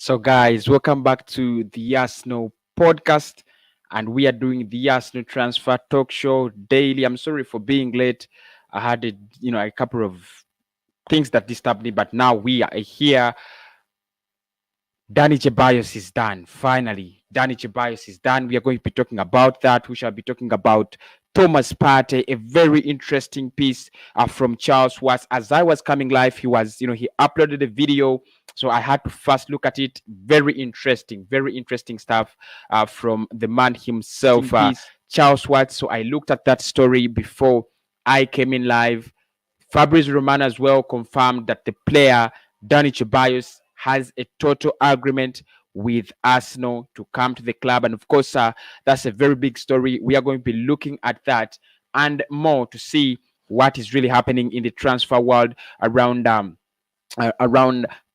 So, guys, welcome back to the Arsenal podcast, and we are doing the Arsenal transfer talk show daily. I'm sorry for being late. I had a couple of things that disturbed me, but now we are here. Dani Ceballos is done. Finally, Dani Ceballos is done. We are going to be talking about that. We shall be talking about Thomas Partey, a very interesting piece from Charles Watts. As I was coming live, he uploaded a video, so I had to first look at it. Very interesting stuff from the man himself, Charles Watts. So I looked at that story before I came in live. Fabrizio Romano as well confirmed that the player Dani Ceballos has a total agreement with Arsenal to come to the club, and of course, that's a very big story. We are going to be looking at that and more to see what is really happening in the transfer world around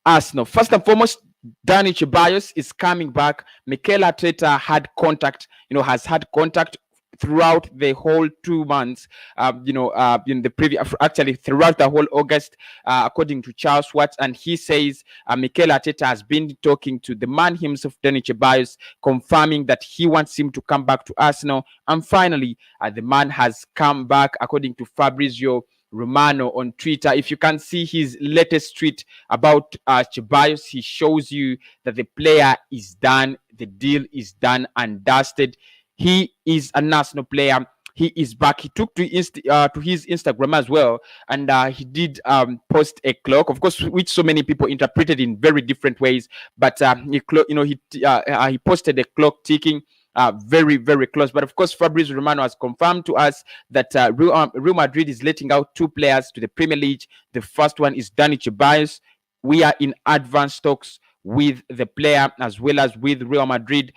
Arsenal. First and foremost, Dani Ceballos is coming back. Mikel Arteta has had contact throughout the whole 2 months, in the previous, actually throughout the whole August, according to Charles Watts, and he says Mikel Arteta has been talking to the man himself, Dani Ceballos, confirming that he wants him to come back to Arsenal, and finally, the man has come back, according to Fabrizio Romano on Twitter. If you can see his latest tweet about Ceballos, he shows you that the player is done, the deal is done and dusted. He is a national player. He is back. He took to his Instagram as well, and he did post a clock, of course, which so many people interpreted in very different ways. But he posted a clock ticking. Very, very close. But of course, Fabrizio Romano has confirmed to us that Real Madrid is letting out two players to the Premier League. The first one is Dani Ceballos. We are in advanced talks with the player as well as with Real Madrid.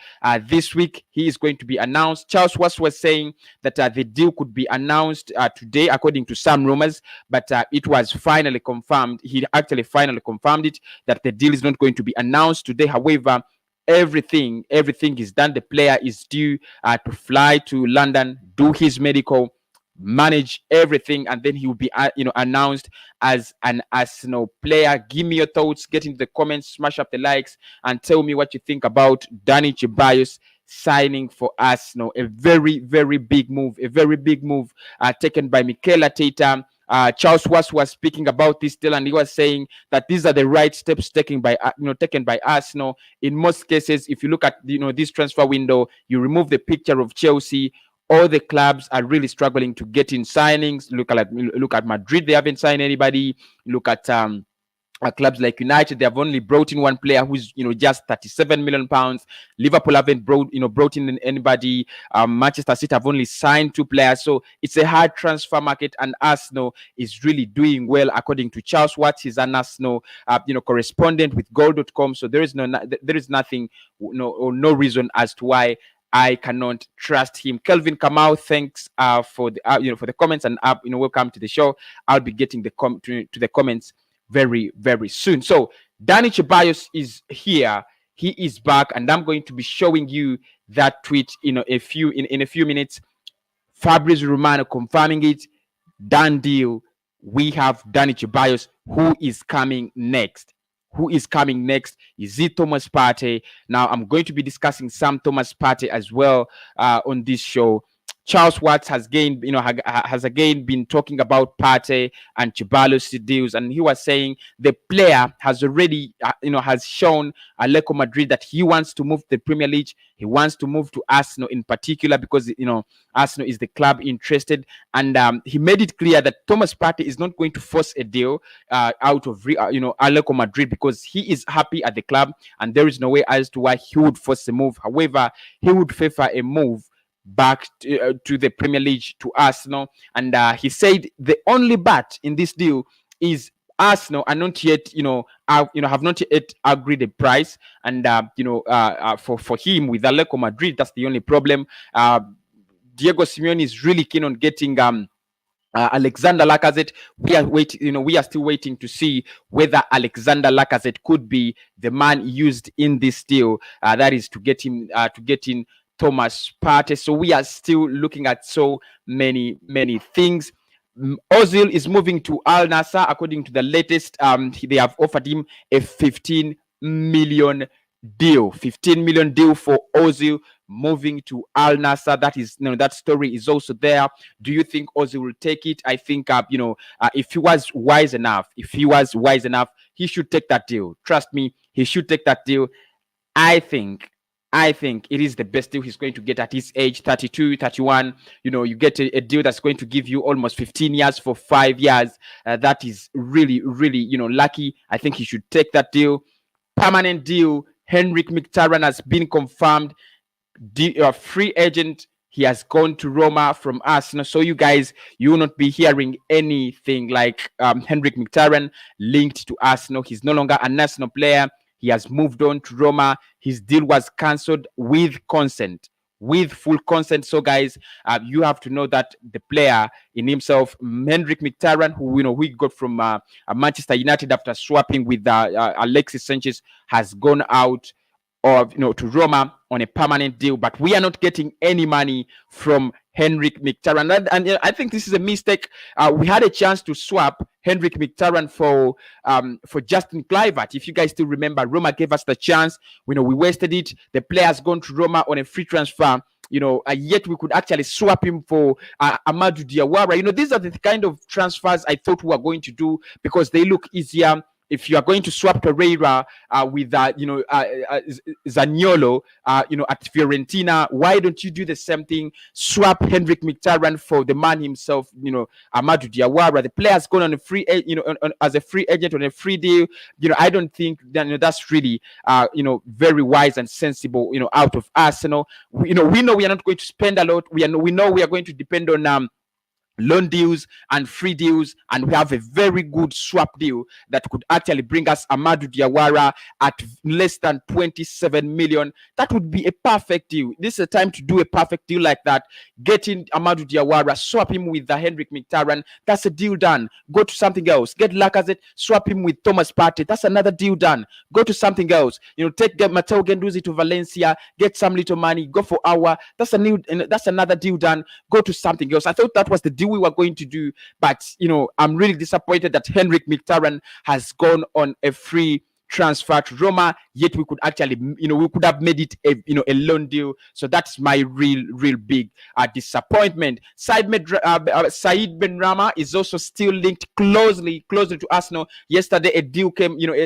This week, he is going to be announced. Charles Watts was saying that the deal could be announced today, according to some rumors, but it was finally confirmed. He actually finally confirmed it, that the deal is not going to be announced today. However, everything is done. The player is due to fly to London, do his medical, manage everything, and then he will be announced as an Arsenal player. Give me your thoughts, get into the comments, smash up the likes, and tell me what you think about Dani Ceballos signing for Arsenal. A very, very big move, taken by Mikel Arteta. Charles Watts was speaking about this deal, and he was saying that these are the right steps taken by Arsenal. In most cases, if you look at this transfer window, you remove the picture of Chelsea, all the clubs are really struggling to get in signings. Look at Madrid; they haven't signed anybody. Look at clubs like United; they have only brought in one player who's just £37 million. Liverpool haven't brought in anybody. Manchester City have only signed two players, so it's a hard transfer market. And Arsenal is really doing well, according to Charles Watts. He's an Arsenal correspondent with Goal.com. So there is nothing, no reason as to why I cannot trust him. Kelvin Kamau, thanks for the comments, and welcome to the show. I'll be getting to the comments very, very soon. So Dani Ceballos is here. He is back, and I'm going to be showing you that tweet in a few minutes. Fabrizio Romano confirming it. Done deal. We have Dani Ceballos. Who is coming next? Is it Thomas Partey? Now, I'm going to be discussing some Thomas Partey as well on this show. Charles Watts has again been talking about Partey and Ceballos deals, and he was saying the player has already has shown Atletico Madrid that he wants to move to the Premier League. He wants to move to Arsenal in particular because Arsenal is the club interested, and he made it clear that Thomas Partey is not going to force a deal out of Atletico Madrid because he is happy at the club, and there is no way as to why he would force a move. However, he would favor a move back to the Premier League, to Arsenal, and he said the only but in this deal is Arsenal are not yet have not yet agreed a price, and for him with Atletico Madrid, that's the only problem. Diego Simeone is really keen on getting Alexander Lacazette. We are still waiting to see whether Alexander Lacazette could be the man used in this deal. That is to get in Thomas Partey. So we are still looking at so many things. Ozil is moving to Al Nassr, according to the latest. They have offered him a £15 million deal, 15 million deal for Ozil moving to Al Nassr. That is, that story is also there. Do you think Ozil will take it? I think, if he was wise enough, he should take that deal. Trust me, he should take that deal. I think it is the best deal he's going to get at his age, 32, 31. You get a deal that's going to give you almost 15 years for 5 years. That is really, really, lucky. I think he should take that deal. Permanent deal. Henrik Mkhitaryan has been confirmed. Free agent. He has gone to Roma from Arsenal. So you guys, you will not be hearing anything like Henrik Mkhitaryan linked to Arsenal. He's no longer an Arsenal player. He has moved on to Roma. His deal was cancelled with consent, with full consent. So guys, you have to know that the player in himself, Henrik Mkhitaryan, who we got from Manchester United after swapping with Alexis Sanchez, has gone out of to Roma on a permanent deal. But we are not getting any money from Henrik Mkhitaryan, and I think this is a mistake. We had a chance to swap Henrik Mkhitaryan for Justin Kluivert. If you guys still remember, Roma gave us the chance. We wasted it. The player has gone to Roma on a free transfer. Yet we could actually swap him for Amadou Diawara. These are the kind of transfers I thought we were going to do because they look easier. If you are going to swap Torreira with Zaniolo, at Fiorentina, why don't you do the same thing? Swap Henrik Mkhitaryan for the man himself, Amadou Diawara. The player has gone on a free, as a free agent on a free deal. I don't think that that's really, very wise and sensible, out of Arsenal. We know we are not going to spend a lot. We know we are going to depend on loan deals and free deals, and we have a very good swap deal that could actually bring us Amadou Diawara at less than 27 million. That would be a perfect deal. This is a time to do a perfect deal like that. Get in Amadou Diawara, swap him with the Henrik Mkhitaryan. That's a deal done. Go to something else. Get Lacazette, swap him with Thomas Partey. That's another deal done. Go to something else. Take Matteo Guendouzi to Valencia. Get some little money. Go for Aouar. That's another deal done. Go to something else. I thought that was the deal we were going to do, but I'm really disappointed that Henrik Mkhitaryan has gone on a free transfer to Roma. Yet we could actually, we could have made it a loan deal. So that's my real big disappointment. Said Benrahma is also still linked closely to Arsenal. Yesterday,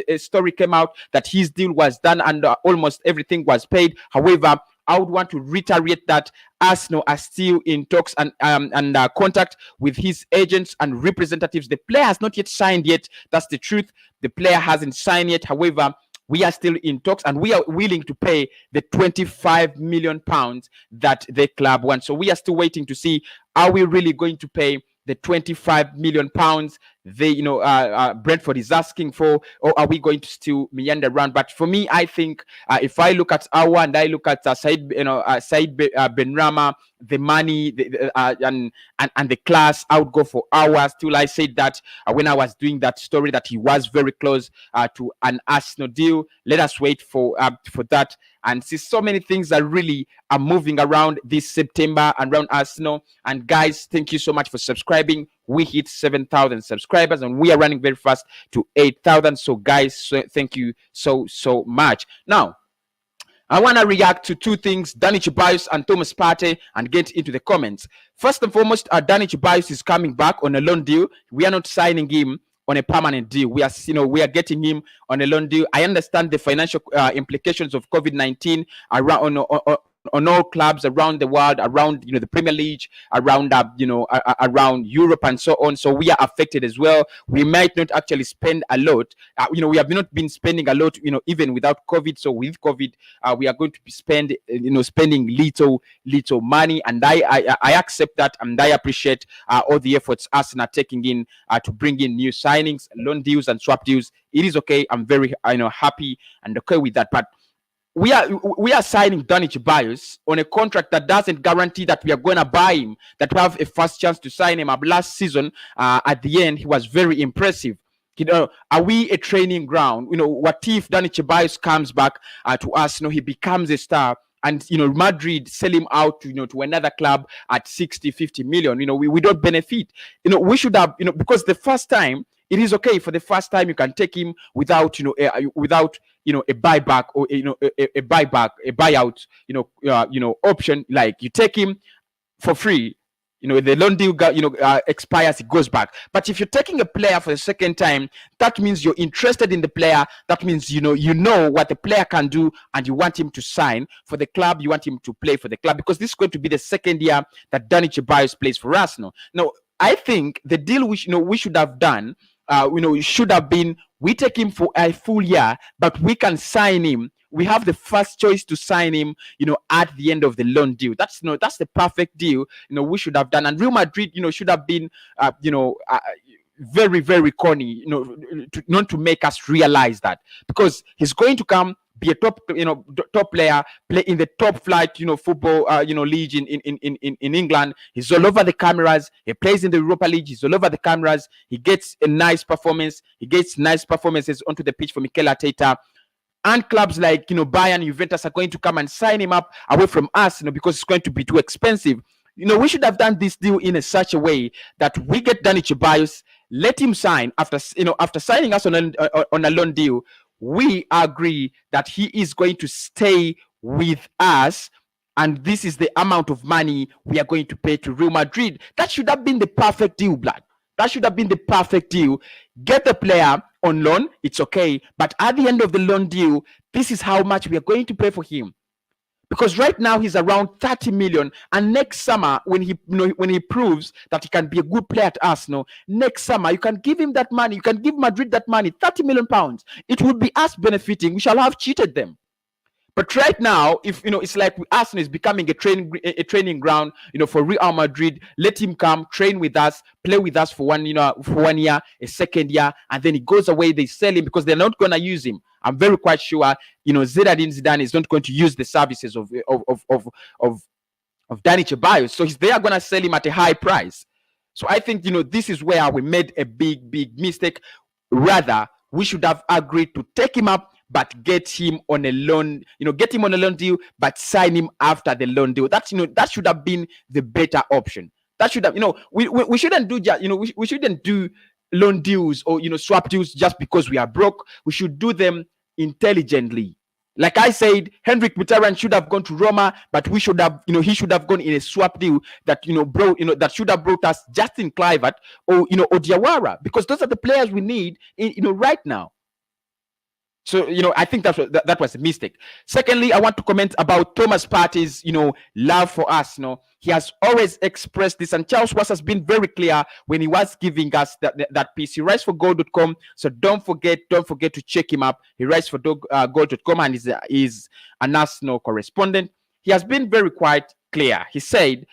a story came out that his deal was done and almost everything was paid. However, I would want to reiterate that Arsenal are still in talks and contact with his agents and representatives. The player has not yet signed yet. That's the truth. The player hasn't signed yet. However, we are still in talks and we are willing to pay the 25 million pounds that the club wants. So we are still waiting to see, are we really going to pay the 25 million pounds Brentford is asking for, or are we going to still meander around? But for me, I think if I look at Aouar and I look at Said Benrahma, the money and the class, I would go for Aouar. Still, I said that when I was doing that story that he was very close to an Arsenal deal. Let us wait for that and see. So many things that really are moving around this September around Arsenal. And guys, thank you so much for subscribing. We hit 7,000 subscribers and we are running very fast to 8,000. So guys, thank you so much. Now, I want to react to two things, Dani Ceballos and Thomas Partey, and get into the comments. First and foremost, Dani Ceballos is coming back on a loan deal. We are not signing him on a permanent deal. We are getting him on a loan deal. I understand the financial implications of COVID-19 around on all clubs around the world, around the Premier League, around around Europe and so on. So we are affected as well. We might not actually spend a lot. We have not been spending a lot, even without COVID. So with COVID, we are going to be spending little money, and I accept that, and I appreciate all the efforts Arsenal are taking in to bring in new signings, loan deals, and swap deals. It is okay. I'm very happy and okay with that, but we are signing Dani Ceballos on a contract that doesn't guarantee that we are going to buy him, that we have a first chance to sign him. Last season, at the end, he was very impressive. Are we a training ground? What if Dani Ceballos comes back to us? He becomes a star, and Madrid sell him out to another club at 60-50 million. We don't benefit. We should have because the first time it is okay for the first time. You can take him without a buyback or a buyout option. Like you take him for free. The loan deal expires, it goes back. But if you're taking a player for the second time, that means you're interested in the player. That means you know what the player can do, and you want him to sign for the club. You want him to play for the club, because this is going to be the second year that Dani Ceballos plays for Arsenal. Now, I think the deal we should have done, should have been, we take him for a full year, but we can sign him. We have the first choice to sign him, at the end of the loan deal. That's the perfect deal, we should have done. And Real Madrid, should have been, very, very corny, not to make us realize that, because he's going to come, be a top player, play in the top flight, football, league in England. He's all over the cameras. He plays in the Europa League. He's all over the cameras. He gets a nice performance. He gets nice performances onto the pitch for Mikel Arteta. And clubs like Bayern, Juventus are going to come and sign him up away from us, because it's going to be too expensive. We should have done this deal in such a way that we get Dani Ceballos, let him sign after signing us on a loan deal. We agree that he is going to stay with us, and this is the amount of money we are going to pay to Real Madrid. That should have been the perfect deal, Blood. That should have been the perfect deal. Get the player on loan, it's okay. But at the end of the loan deal, this is how much we are going to pay for him. Because right now he's around 30 million. And next summer, when he proves that he can be a good player at Arsenal, next summer you can give him that money. You can give Madrid that money, 30 million pounds. It would be us benefiting. We shall have cheated them. But right now, if it's like Arsenal is becoming a training ground, for Real Madrid. Let him come, train with us, play with us for 1 year, a second year, and then he goes away. They sell him because they're not going to use him. I'm very quite sure, Zinedine Zidane is not going to use the services of Dani Ceballos, so they are going to sell him at a high price. So I think this is where we made a big mistake. Rather, we should have agreed to take him up, but get him on a loan, deal, but sign him after the loan deal. That's, that should have been the better option. That should have, we shouldn't do just, we shouldn't do loan deals or, swap deals just because we are broke. We should do them intelligently. Like I said, Henrik Mkhitaryan should have gone to Roma, but we should have, he should have gone in a swap deal that, that should have brought us Justin Kluivert or, or Diawara, because those are the players we need, right now. So, I think that was a mistake. Secondly, I want to comment about Thomas Partey's, love for us. He has always expressed this, and Charles Watts has been very clear when he was giving us that piece. He writes for goal.com, so don't forget to check him up. He writes for goal.com and is an Arsenal correspondent. He has been very quite clear. He said,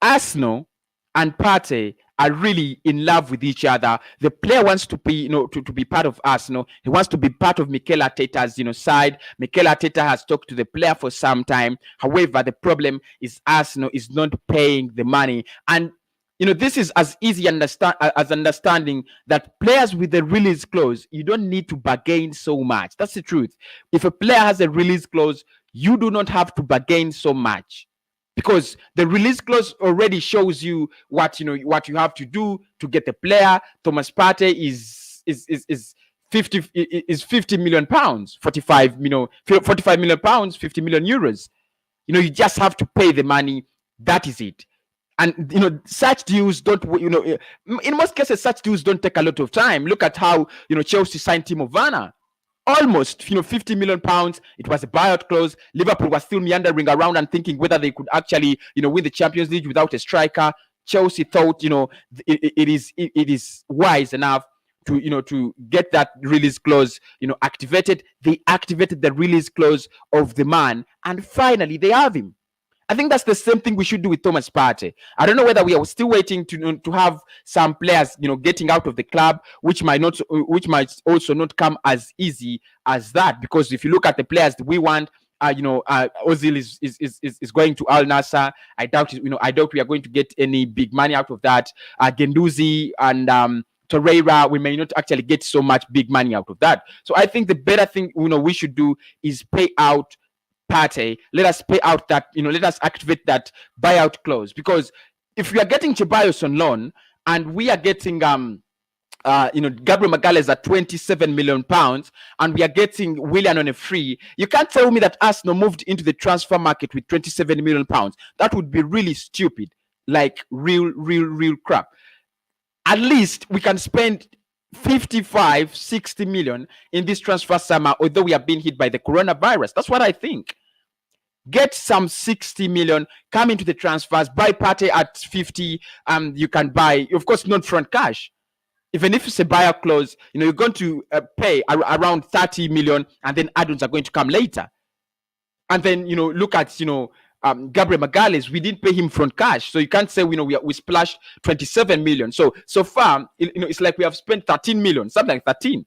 Arsenal and Partey are really in love with each other. The player wants to be, to be part of Arsenal. He wants to be part of Mikel Arteta's, side. Mikel Arteta has talked to the player for some time. However, the problem is Arsenal is not paying the money. And, this is as easy as understanding that players with a release clause, you don't need to bargain so much. That's the truth. If a player has a release clause, you do not have to bargain so much, because the release clause already shows you what you have to do to get the player. Thomas Partey is 50 million pounds, 45 million pounds, 50 million euros. You just have to pay the money. That is it. And such deals don't, in most cases, such deals don't take a lot of time. Look at how Chelsea signed Timo Werner. Almost 50 million pounds. It was a buyout clause. Liverpool was still meandering around and thinking whether they could actually win the Champions League without a striker. Chelsea thought it is wise enough to get that release clause activated. They activated the release clause of the man, and finally they have him. I think that's the same thing we should do with Thomas Partey. I don't know whether we are still waiting to have some players, getting out of the club, which might also not come as easy as that. Because if you look at the players that we want, Ozil is going to Al Nassr. I doubt we are going to get any big money out of that. Guendouzi and Torreira, we may not actually get so much big money out of that. So I think the better thing we should do is pay out Partey. Let us pay out that, let us activate that buyout clause, because if we are getting Ceballos on loan and we are getting Gabriel Magalhães at 27 million pounds, and we are getting Willian on a free. You can't tell me that Arsenal moved into the transfer market with 27 million pounds. That would be really stupid, like real crap. At least we can spend 55, 60 million in this transfer summer, although we have been hit by the coronavirus. That's what I think. Get some 60 million, come into the transfers, buy Partey at 50, you can buy, of course, not front cash. Even if it's a buyer clause, you're going to pay around 30 million, and then add-ons are going to come later. And then, look at, Gabriel Magalhães, we didn't pay him front cash. So you can't say, we splashed 27 million. So far, it's like we have spent 13 million, something like 13.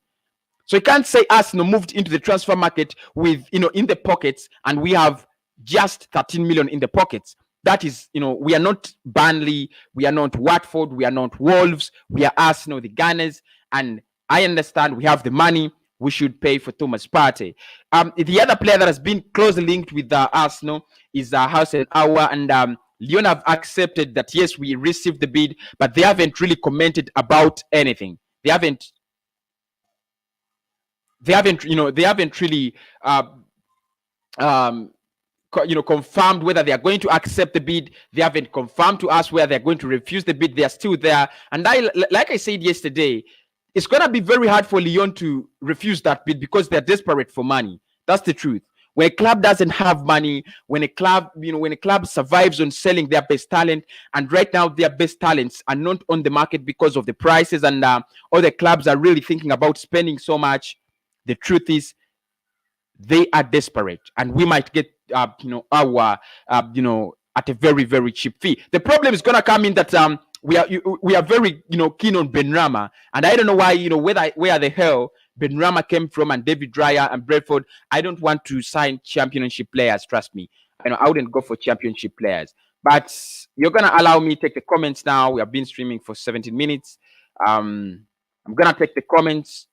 So you can't say Arsenal moved into the transfer market with, in the pockets, and we have just 13 million in the pockets. That is, we are not Burnley, we are not Watford, we are not Wolves, we are Arsenal, the Gunners, and I understand we have the money, we should pay for Thomas Partey. The other player that has been closely linked with Arsenal is Partey and Aouar, and Lyon have accepted that, yes, we received the bid, but they haven't really commented about anything. They haven't really confirmed whether they are going to accept the bid. They haven't confirmed to us whether they're going to refuse the bid. They are still there. And like I said yesterday, it's going to be very hard for Lyon to refuse that bid because they're desperate for money. That's the truth. When a club doesn't have money, when a club survives on selling their best talent, and right now their best talents are not on the market because of the prices, and all the clubs are really thinking about spending so much, the truth is they are desperate, and we might get Aouar at a very, very cheap fee. The problem is going to come in that we are very keen on Benrahma, and I don't know why where the hell Benrahma came from, and David Raya and Brentford. I don't want to sign championship players, trust me. I wouldn't go for championship players. But you're going to allow me to take the comments now. We have been streaming for 17 minutes. I'm going to take the comments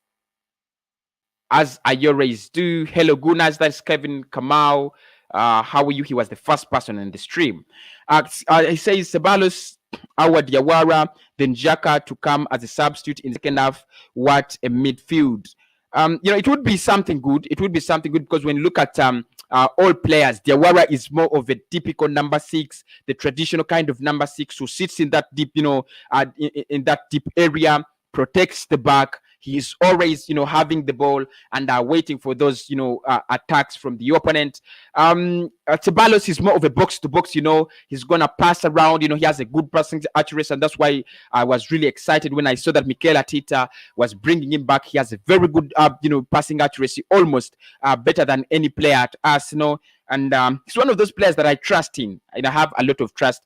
as I always do. Hello, Gunners. That's Kevin Kamau. How are you? He was the first person in the stream. He says Ceballos, Aouar, Diawara, then Xhaka to come as a substitute in the second half. What a midfield. It would be something good. It would be something good because when you look at all players, Diawara is more of a typical number 6, the traditional kind of number 6 who sits in that deep, in that deep area, protects the back. He is always, having the ball and waiting for those, attacks from the opponent. Ceballos is more of a box-to-box, He's going to pass around, he has a good passing accuracy, and that's why I was really excited when I saw that Mikel Arteta was bringing him back. He has a very good, passing accuracy, almost better than any player at Arsenal. And he's one of those players that I trust in. And I have a lot of trust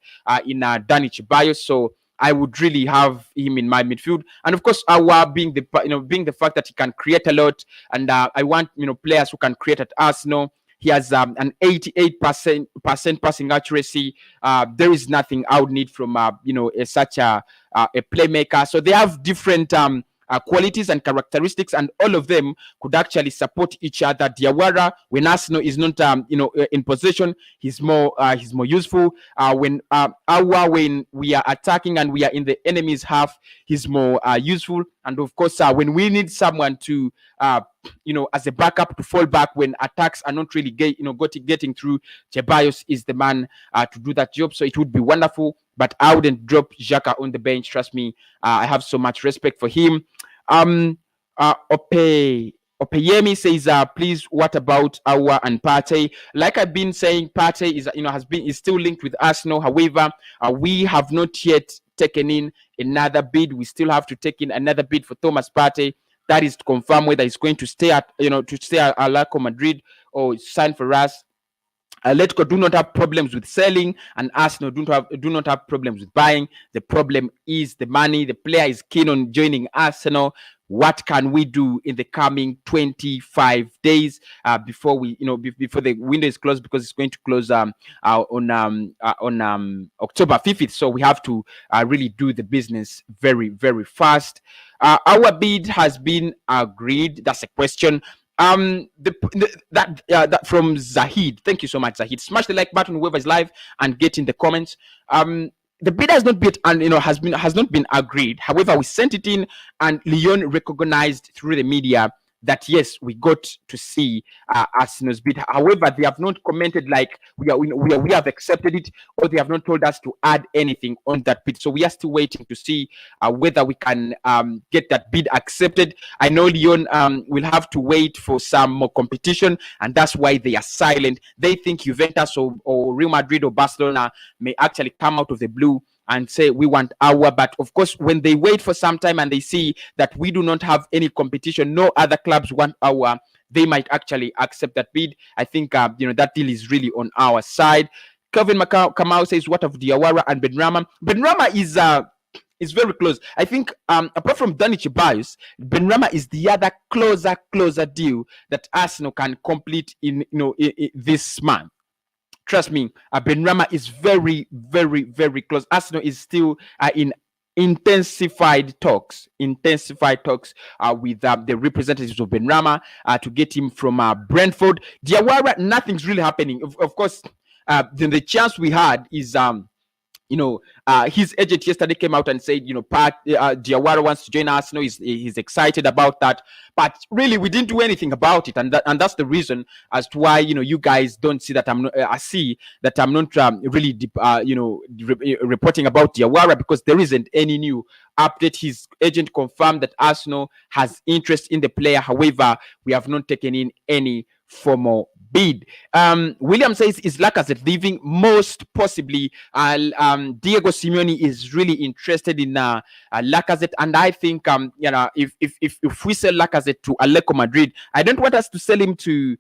in Dani Ceballos. So I would really have him in my midfield, and of course, Aouar being the fact that he can create a lot, and I want players who can create at Arsenal. He has an 88% passing accuracy. There is nothing I would need from such a playmaker. So they have different qualities and characteristics, and all of them could actually support each other. Diawara, when Arsenal is not in possession, he's more useful. When Aouar, when we are attacking and we are in the enemy's half, he's more useful. And of course, when we need someone to as a backup to fall back when attacks are not really getting through, Ceballos is the man to do that job. So it would be wonderful, but I wouldn't drop Xhaka on the bench. Trust me, I have so much respect for him. Opeyemi says, please, what about Aouar and Partey? Like I've been saying, Partey is still linked with Arsenal. However, we have not yet taken in another bid. We still have to take in another bid for Thomas Partey. That is to confirm whether he's going to stay at Atletico Madrid or sign for us. Atletico do not have problems with selling, and Arsenal do not have problems with buying. The problem is the money. The player is keen on joining Arsenal. What can we do in the coming 25 days before before the window is closed, because it's going to close on October 5th. So we have to really do the business very, very fast. Our bid has been agreed. That's a question. That from Zahid. Thank you so much, Zahid. Smash the like button, whoever is live, and get in the comments. the bid has not been, and has not been agreed. However, we sent it in, and Lyon recognized through the media that yes, we got to see Arsenal's bid. However, they have not commented like we have accepted it, or they have not told us to add anything on that bid. So we are still waiting to see whether we can get that bid accepted. I know Lyon will have to wait for some more competition, and that's why they are silent. They think Juventus or Real Madrid or Barcelona may actually come out of the blue and say we want Aouar. But of course, when they wait for some time and they see that we do not have any competition, no other clubs want Aouar, they might actually accept that bid. I think that deal is really on our side. Kelvin Kamau says, what of Diawara and Benrahma? Benrahma is very close. I think apart from Dani Ceballos, Benrahma is the other closer deal that Arsenal can complete in this month. Trust me, Benrahma is very, very, very close. Arsenal is still in intensified talks with the representatives of Benrahma to get him from Brentford. Diawara, nothing's really happening. Of course, then the chance we had is his agent yesterday came out and said, Diawara wants to join Arsenal. He's excited about that. But really, we didn't do anything about it, and that's the reason as to why you guys don't see that I'm not. I see that I'm not really reporting about Diawara, because there isn't any new update. His agent confirmed that Arsenal has interest in the player. However, we have not taken in any formal bid. William says, is Lacazette leaving? Most possibly. Diego Simeone is really interested in Lacazette, and I think if we sell Lacazette to Atletico Madrid, I don't want us to sell him to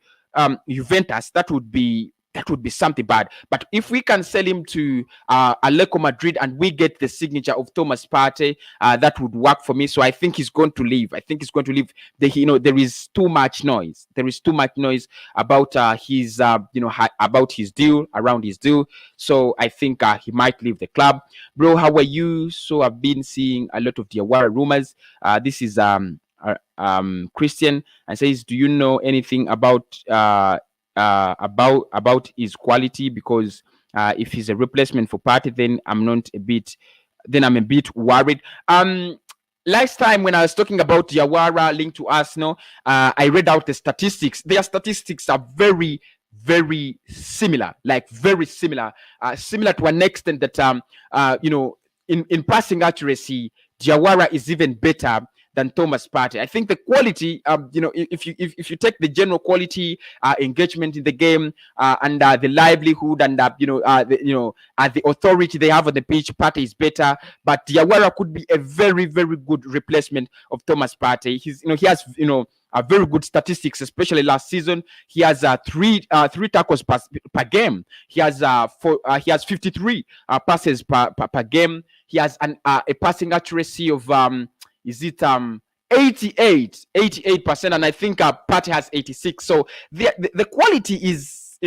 Juventus. That would be something bad. But if we can sell him to Atletico Madrid and we get the signature of Thomas Partey, that would work for me. So I think he's going to leave. There is too much noise. There is too much noise about his deal, around his deal. So I think he might leave the club. Bro, how are you? So I've been seeing a lot of Diawara rumors. This is Christian, and says, do you know anything about his quality? Because if he's a replacement for Partey, then I'm a bit worried. Last time when I was talking about Diawara linked to Arsenal, I read out the statistics. Their statistics are very, very similar, similar to an extent that in passing accuracy, Diawara is even better than Thomas Partey. I think the quality, if you take the general quality, engagement in the game, and the livelihood, and the authority they have on the pitch, Partey is better. But Diawara could be a very, very good replacement of Thomas Partey. He has a very good statistics, especially last season. He has three tackles per game. He has 53 passes per game. He has a passing accuracy of 88%, and I think Partey has 86. So the quality is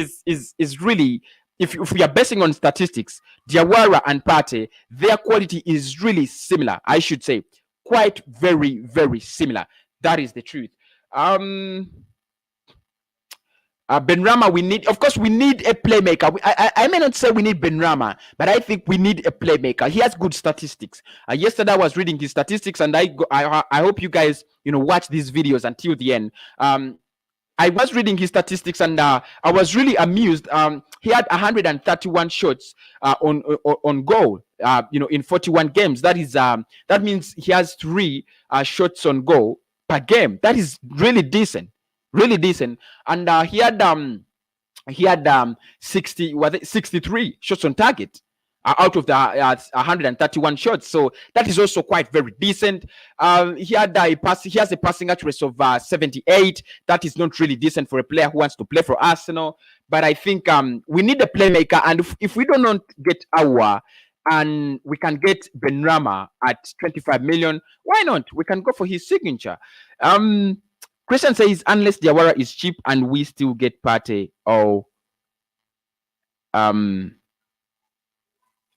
really, if we are basing on statistics, Diawara and Partey, their quality is really similar. I should say quite very, very similar. That is the truth. Benrahma, we need a playmaker. I may not say we need Benrahma, but I think we need a playmaker. He has good statistics. Yesterday I was reading his statistics, and I hope you guys watch these videos until the end. I was reading his statistics, and I was really amused. He had 131 shots on goal. In 41 games. That means he has 3 shots on goal per game. That is really decent. And he had 63 shots on target out of the 131 shots. So that is also quite very decent. He has a passing accuracy of 78. That is not really decent for a player who wants to play for Arsenal. But I think we need a playmaker, and if we do not get Aouar, and we can get Benrahma at 25 million, why not? We can go for his signature. Christian says, unless Diawara is cheap and we still get Partey,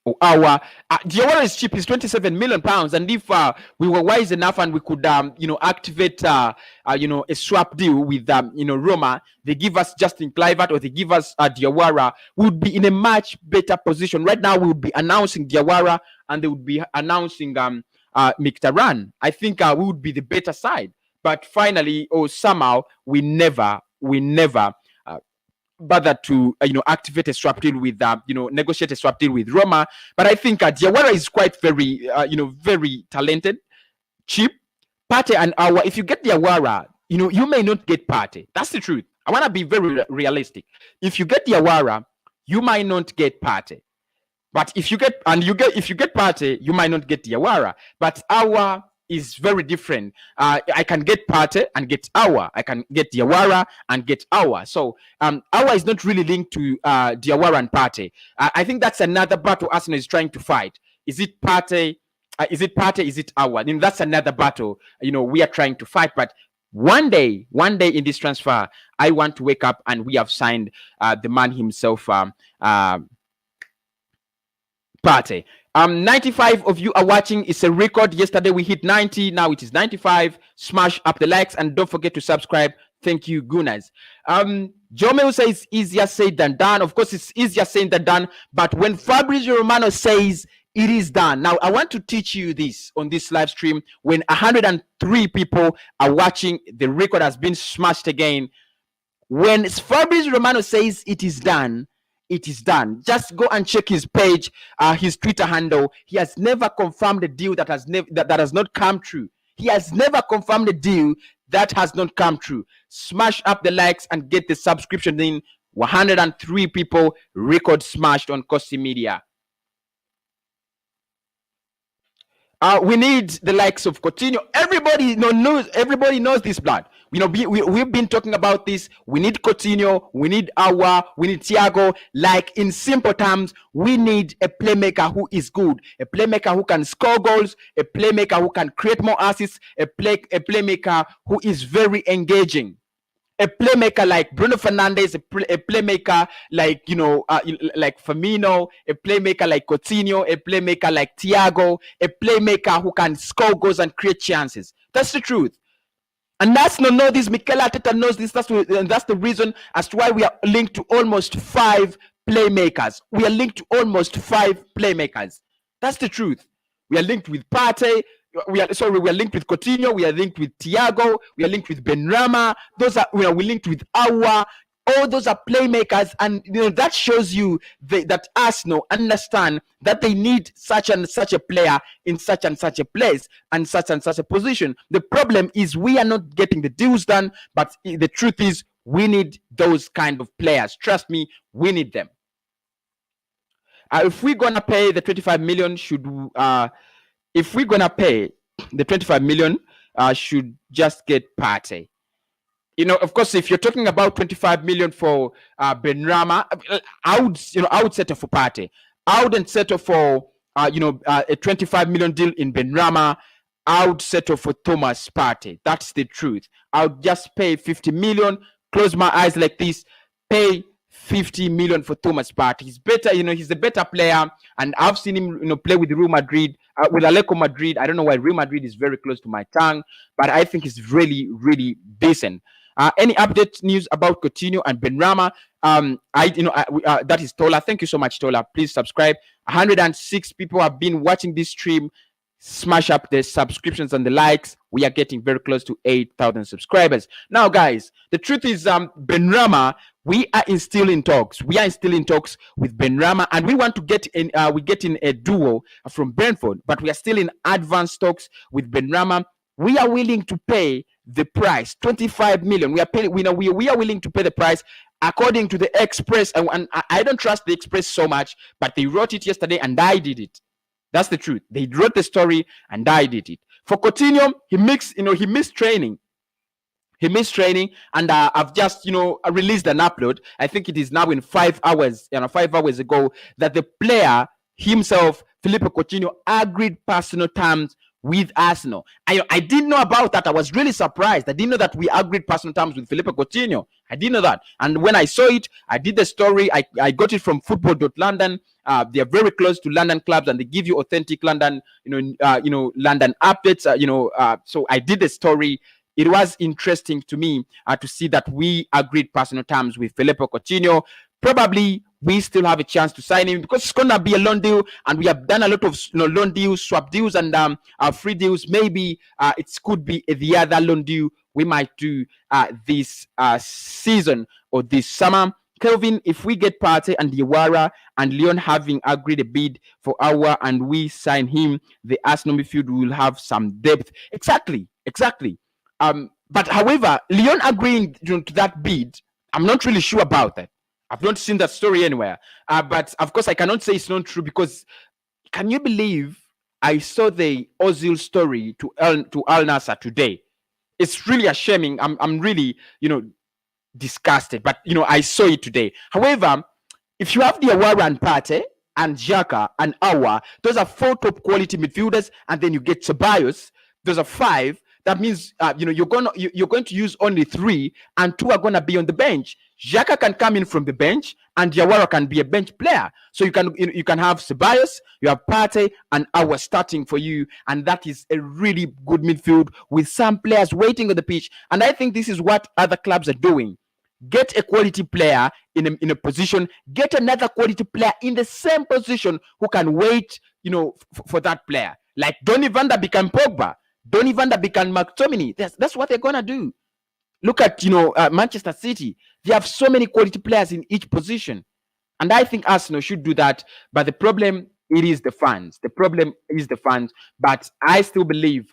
or Aouar. Diawara is cheap. It's 27 million pounds. And if we were wise enough and we could, activate, a swap deal with, Roma, they give us Justin Kluivert or they give us Diawara, we would be in a much better position. Right now, we would be announcing Diawara and they would be announcing Mkhitaryan. I think we would be the better side. But finally, or somehow, we never bother to activate a swap deal with negotiate a swap deal with Roma. But I think Diawara is quite very very talented, cheap. Partey and Aouar, if you get Diawara, you may not get Partey. That's the truth. I want to be very realistic. If you get Diawara, you might not get Partey. But if you get Partey, you might not get Diawara. But Aouar is very different. I can get Partey and get Aouar. I can get Diawara and get Aouar. So Aouar is not really linked to Diawara and Partey. I think that's another battle Arsenal is trying to fight. Is it Partey? Is it Aouar? Then that's another battle we are trying to fight. But one day in this transfer, I want to wake up and we have signed the man himself, Partey. 95 of you are watching. It's a record. Yesterday we hit 90. Now it is 95. Smash up the likes and don't forget to subscribe. Thank you, Gunners. Jomel says easier said than done. Of course, it's easier said than done. But when Fabrizio Romano says it is done, now I want to teach you this on this live stream. When 103 people are watching, the record has been smashed again. When Fabrizio Romano says it is done, it is done. Just go and check his page, his Twitter handle. He has never confirmed a deal that has not come true. He has never confirmed a deal that has not come true. Smash up the likes and get the subscription in. 103 people, record smashed on Kosi Media. We need the likes of Coutinho. Everybody knows this, blood. We've been talking about this. We need Coutinho, we need Aouar, we need Thiago. Like, in simple terms, we need a playmaker who is good, a playmaker who can score goals, a playmaker who can create more assists, a playmaker who is very engaging. A playmaker like Bruno Fernandes, a playmaker like like Firmino, a playmaker like Coutinho, a playmaker like Thiago, a playmaker who can score goals and create chances. That's the truth. And Arsenal know this. Mikel Arteta knows this. That's the reason as to why we are linked to almost 5 playmakers. We are linked to almost 5 playmakers. That's the truth. We are linked with Partey. We are linked with Coutinho. We are linked with Thiago. We are linked with Benrahma. We're linked with Aouar. All those are playmakers, and that shows you that Arsenal understand that they need such and such a player in such and such a place and such a position. The problem is we are not getting the deals done, but the truth is we need those kind of players. Trust me, we need them. If we're gonna pay the 25 million, if we're gonna pay the 25 million, should just get Partey. Of course, if you're talking about 25 million for Benrahma, I would settle for Partey. I wouldn't settle for a 25 million deal in Benrahma. I would settle for Thomas Partey. That's the truth. I would just pay 50 million, close my eyes like this, pay 50 million for Thomas Partey. He's better, he's a better player, and I've seen him, play with Real Madrid, with Atletico Madrid. I don't know why Real Madrid is very close to my tongue, but I think he's really, really decent. Any update news about Coutinho and Benrahma? That is Tola. Thank you so much, Tola. Please subscribe. 106 people have been watching this stream. Smash up the subscriptions and the likes. We are getting very close to 8,000 subscribers. Now, guys, the truth is, Benrahma, we are still in talks. We are still in talks with Benrahma, and we want to get in. We get in a duo from Brentford, but we are still in advanced talks with Benrahma. We are willing to pay the price, 25 million. We are willing to pay the price according to the Express, and I don't trust the Express so much, but they wrote it yesterday, and I did it. That's the truth. They wrote the story, and I did it. For Coutinho, he missed training. He missed training, and I've just released an upload. I think it is now in 5 hours, 5 hours ago, that the player himself, Philippe Coutinho, agreed personal terms with Arsenal. I didn't know about that. I was really surprised. I didn't know that we agreed personal terms with Philippe Coutinho. I didn't know that. And when I saw it, I did the story. I got it from football.london. They are very close to London clubs, and they give you authentic London, London updates. So I did the story. It was interesting to me to see that we agreed personal terms with Philippe Coutinho. Probably we still have a chance to sign him because it's gonna be a loan deal, and we have done a lot of loan deals, swap deals, and free deals. Maybe it could be the other loan deal we might do this season or this summer. Kelvin, if we get Partey and Aouar and Lyon having agreed a bid for Aouar and we sign him, the Arsenal midfield will have some depth. Exactly. But however, Lyon agreeing to that bid, I'm not really sure about that. I've not seen that story anywhere. But of course, I cannot say it's not true because can you believe I saw the Ozil story to Al Nassr today? It's really a shaming. I'm really, disgusted. But, I saw it today. However, if you have the Aouar and Partey and Xhaka and Aouar, those are 4 top quality midfielders, and then you get Ceballos. Those are 5. That means you're going to use only 3, and 2 are going to be on the bench. Xhaka can come in from the bench, and Aouar can be a bench player. So you can have Ceballos, you have Partey, and Aouar starting for you, and that is a really good midfield with some players waiting on the pitch. And I think this is what other clubs are doing. Get a quality player in a position, get another quality player in the same position who can wait, for that player. Like Donny van der Beek and Pogba. Donny van der Beek and McTominay. That's what they're gonna do. Look at Manchester City. They have so many quality players in each position, and I think Arsenal should do that. But the problem is the fans. The problem is the fans. But I still believe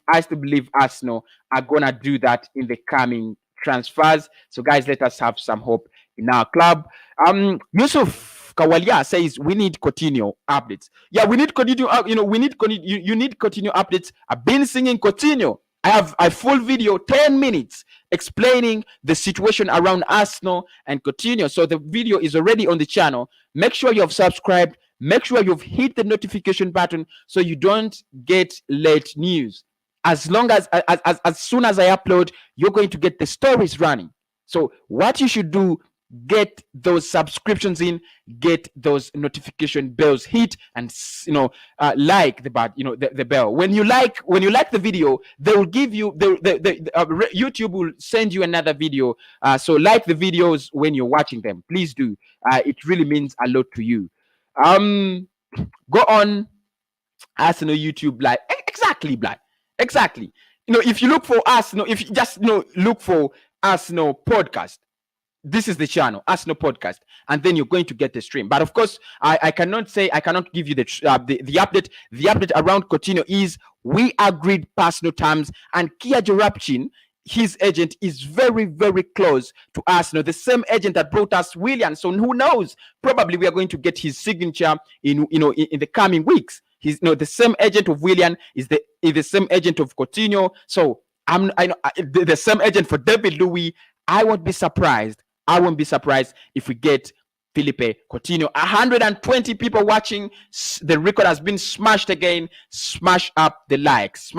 Arsenal are gonna do that in the coming transfers. So guys, let us have some hope in our club. Yusuf Kawalia says we need Coutinho updates. Yeah, we need Coutinho. You need Coutinho updates. I've been singing Coutinho. I have a full video, 10 minutes, explaining the situation around Arsenal and Coutinho. So the video is already on the channel. Make sure you have subscribed. Make sure you've hit the notification button so you don't get late news. As soon as I upload, you're going to get the stories running. So what you should do, get those subscriptions in, get those notification bells hit, and like the bell. When you like the video, they will give you YouTube will send you another video. So like the videos when you're watching them, please do. It really means a lot to you. Go on Arsenal YouTube Live. Exactly, Black. Exactly. If you look for Arsenal, if you just look for Arsenal podcast, this is the channel, Arsenal podcast, and then you're going to get the stream. But of course, I cannot give you the update. The update around Coutinho is we agreed personal terms, and Kia Jarapchin, his agent, is very, very close to Arsenal. The same agent that brought us Willian. So who knows? Probably we are going to get his signature in the coming weeks. He's the same agent of Willian is the same agent of Coutinho. So I know the same agent for David Louis. I won't be surprised if we get Philippe Coutinho. 120 people watching. The record has been smashed again. Smash up the likes,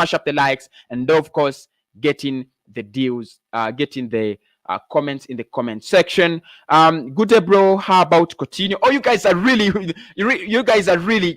and of course, getting the deals, getting the comments in the comment section. Good day, bro. How about Coutinho? Oh, you guys are really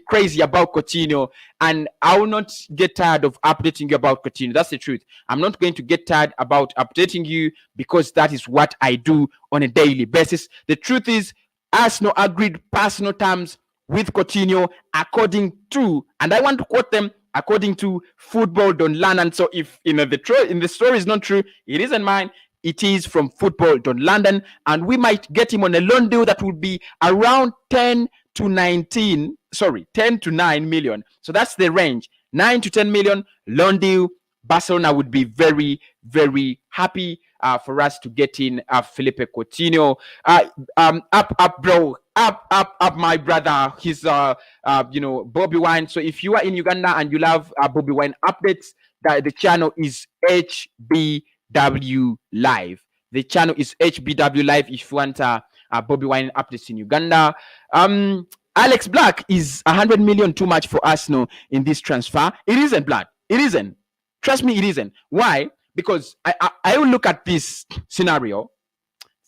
crazy about Coutinho, and I will not get tired of updating you about Coutinho. That's the truth. I'm not going to get tired about updating you because that is what I do on a daily basis. The truth is, Arsenal agreed personal terms with Coutinho according to, and I want to quote them, according to football.london. So if the story is not true, it isn't mine. It is from football.london, and we might get him on a loan deal that would be around 10 to 9 million. So that's the range, 9 to 10 million loan deal. Barcelona would be very, very happy for us to get in Philippe Coutinho. Up, bro. Up, my brother. He's Bobby Wine. So if you are in Uganda and you love Bobby Wine updates, the channel is HBW Live. The channel is HBW Live if you want Bobby Wine updates in Uganda. Alex Black, is 100 million too much for Arsenal in this transfer? It isn't, Black. It isn't. Trust me, it isn't. Why? Because I will look at this scenario.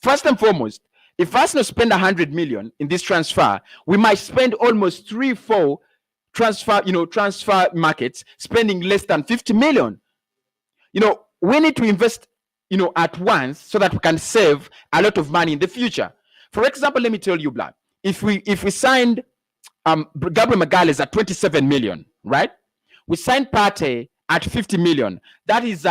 First and foremost, if Arsenal spend 100 million in this transfer, we might spend almost 3-4 transfer markets spending less than 50 million. We need to invest, at once so that we can save a lot of money in the future. For example, let me tell you, Blood, if we signed Gabriel Magalhães at 27 million, right? We signed Partey at 50 million. That is